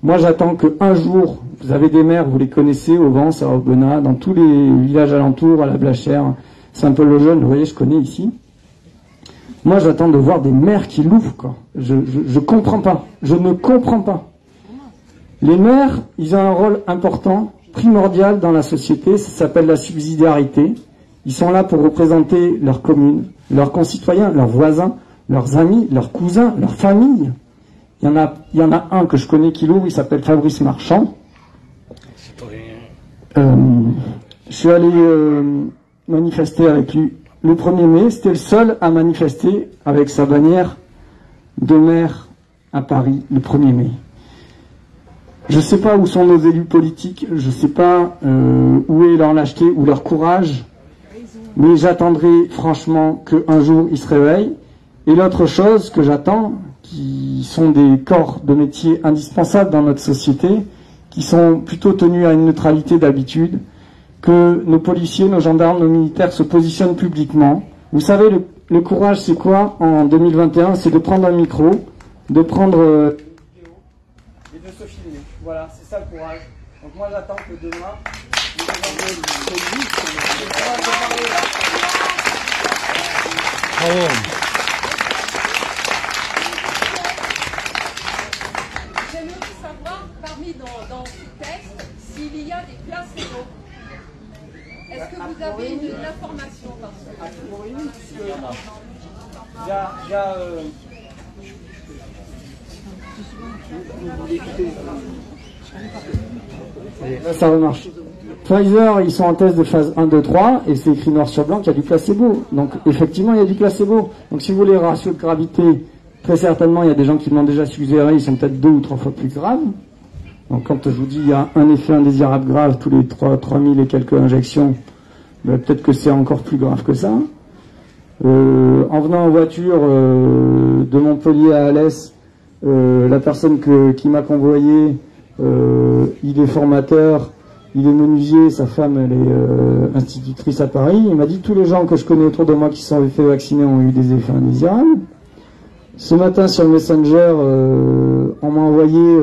Moi, j'attends qu'un jour, vous avez des maires, vous les connaissez, au Vence, à Aubenas, dans tous les villages alentours, à la Blachère, Saint-Paul-le-Jeune, vous voyez, je connais ici. Moi, j'attends de voir des maires qui l'ouvrent, quoi. Je comprends pas. Je ne comprends pas. Les maires, ils ont un rôle important, primordial dans la société, ça s'appelle la subsidiarité. Ils sont là pour représenter leur commune, leurs concitoyens, leurs voisins, leurs amis, leurs cousins, leurs familles. Il y en a un que je connais qui l'ouvre, il s'appelle Fabrice Marchand. Je suis allé manifester avec lui le 1er mai. C'était le seul à manifester avec sa bannière de maire à Paris le 1er mai. Je ne sais pas où sont nos élus politiques, je ne sais pas où est leur lâcheté ou leur courage, mais j'attendrai franchement qu'un jour ils se réveillent. Et l'autre chose que j'attends, qui sont des corps de métier indispensables dans notre société, qui sont plutôt tenus à une neutralité d'habitude, que nos policiers, nos gendarmes, nos militaires se positionnent publiquement. Vous savez, le courage, c'est quoi en 2021? C'est de prendre un micro, de prendre et de se filmer. Voilà, c'est ça le courage. Donc moi, j'attends que demain, Bravo. J'aimerais savoir, parmi dans ce texte, s'il y a des placebos. Est-ce que vous avez une information parce que... Là, ça remarche. Pfizer, ils sont en test de phase 1, 2, 3, et c'est écrit noir sur blanc qu'il y a du placebo. Donc, effectivement, il y a du placebo. Donc, si vous voulez, ratio de gravité, très certainement, il y a des gens qui l'ont déjà suggéré, ils sont peut-être 2 ou 3 fois plus graves. Donc, quand je vous dis il y a un effet indésirable grave tous les 3000 et quelques injections, ben, peut-être que c'est encore plus grave que ça. En venant en voiture de Montpellier à Alès, la personne qui m'a convoyé, il est formateur, il est menuisier, sa femme elle est institutrice à Paris. Il m'a dit tous les gens que je connais autour de moi qui se sont fait vacciner ont eu des effets indésirables. Ce matin sur le Messenger, on m'a envoyé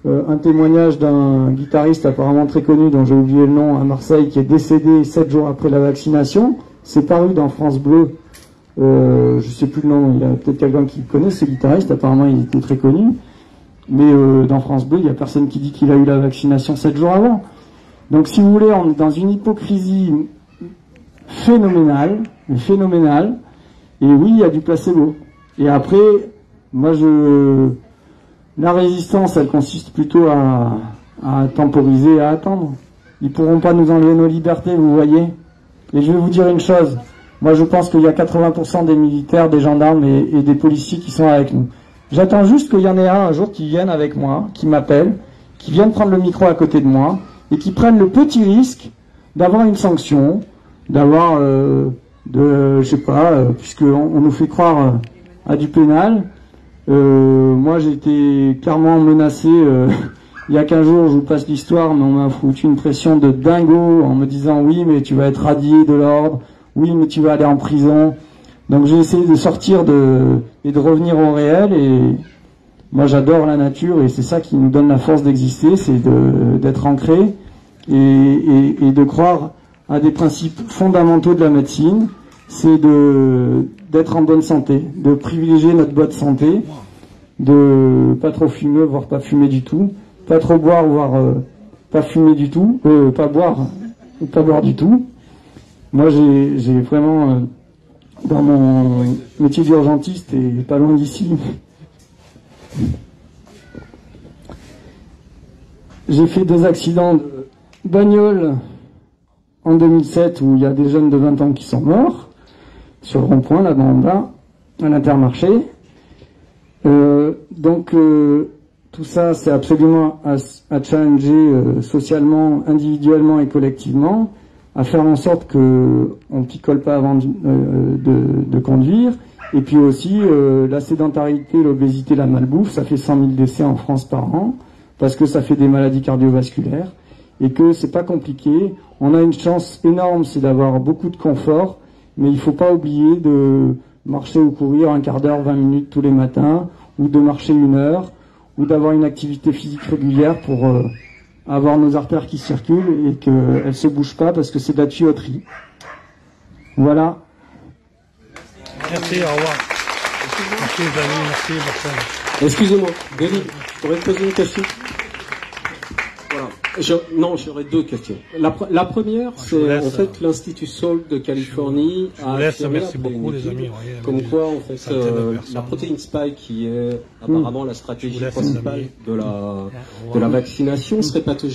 un témoignage d'un guitariste apparemment très connu dont j'ai oublié le nom à Marseille qui est décédé 7 jours après la vaccination. C'est paru dans France Bleu. Je sais plus le nom, il y a peut-être quelqu'un qui connaît ce guitariste, apparemment il était très connu. Mais dans France Bleu, il n'y a personne qui dit qu'il a eu la vaccination 7 jours avant. Donc si vous voulez, on est dans une hypocrisie phénoménale. Et oui, il y a du placebo. Et après, moi la résistance, elle consiste plutôt à temporiser, à attendre. Ils pourront pas nous enlever nos libertés, vous voyez. Et je vais vous dire une chose. Moi, je pense qu'il y a 80% des militaires, des gendarmes et des policiers qui sont avec nous. J'attends juste qu'il y en ait un jour qui vienne avec moi, qui m'appelle, qui vienne prendre le micro à côté de moi et qui prenne le petit risque d'avoir une sanction, d'avoir, je sais pas, puisqu'on nous fait croire à du pénal. Moi, j'ai été clairement menacé il y a 15 jours, je vous passe l'histoire, mais on m'a foutu une pression de dingo en me disant oui, mais tu vas être radié de l'ordre, oui, mais tu vas aller en prison. Donc j'ai essayé de sortir et de revenir au réel, et moi j'adore la nature et c'est ça qui nous donne la force d'exister, c'est d'être ancré et de croire à des principes fondamentaux de la médecine, c'est d'être en bonne santé, de privilégier notre bonne santé, de pas trop fumer, voire pas fumer du tout, pas trop boire, voire pas fumer du tout, pas boire du tout. Moi j'ai vraiment dans mon métier d'urgentiste et pas loin d'ici, j'ai fait 2 accidents de bagnole en 2007 où il y a des jeunes de 20 ans qui sont morts sur le rond-point là dans à l'Intermarché. Donc tout ça c'est absolument à challenger socialement, individuellement et collectivement, à faire en sorte que on picole pas avant de conduire, et puis aussi la sédentarité, l'obésité, la malbouffe, ça fait 100 000 décès en France par an, parce que ça fait des maladies cardiovasculaires, et que c'est pas compliqué. On a une chance énorme, c'est d'avoir beaucoup de confort, mais il faut pas oublier de marcher ou courir un quart d'heure, 20 minutes tous les matins, ou de marcher 1 heure, ou d'avoir une activité physique régulière pour avoir nos artères qui circulent et qu'elles ne se bougent pas parce que c'est de la tuyauterie. Voilà. Merci, au revoir. Merci les amis, merci Marcel. Excusez-moi, Denis, je pourrais te poser une question? Voilà. Non, j'aurais 2 questions. La première, c'est en fait l'Institut Salk de Californie a affirmé merci beaucoup les amis. comme quoi en fait la protéine spike qui est apparemment la stratégie principale de la vaccination serait pathogène.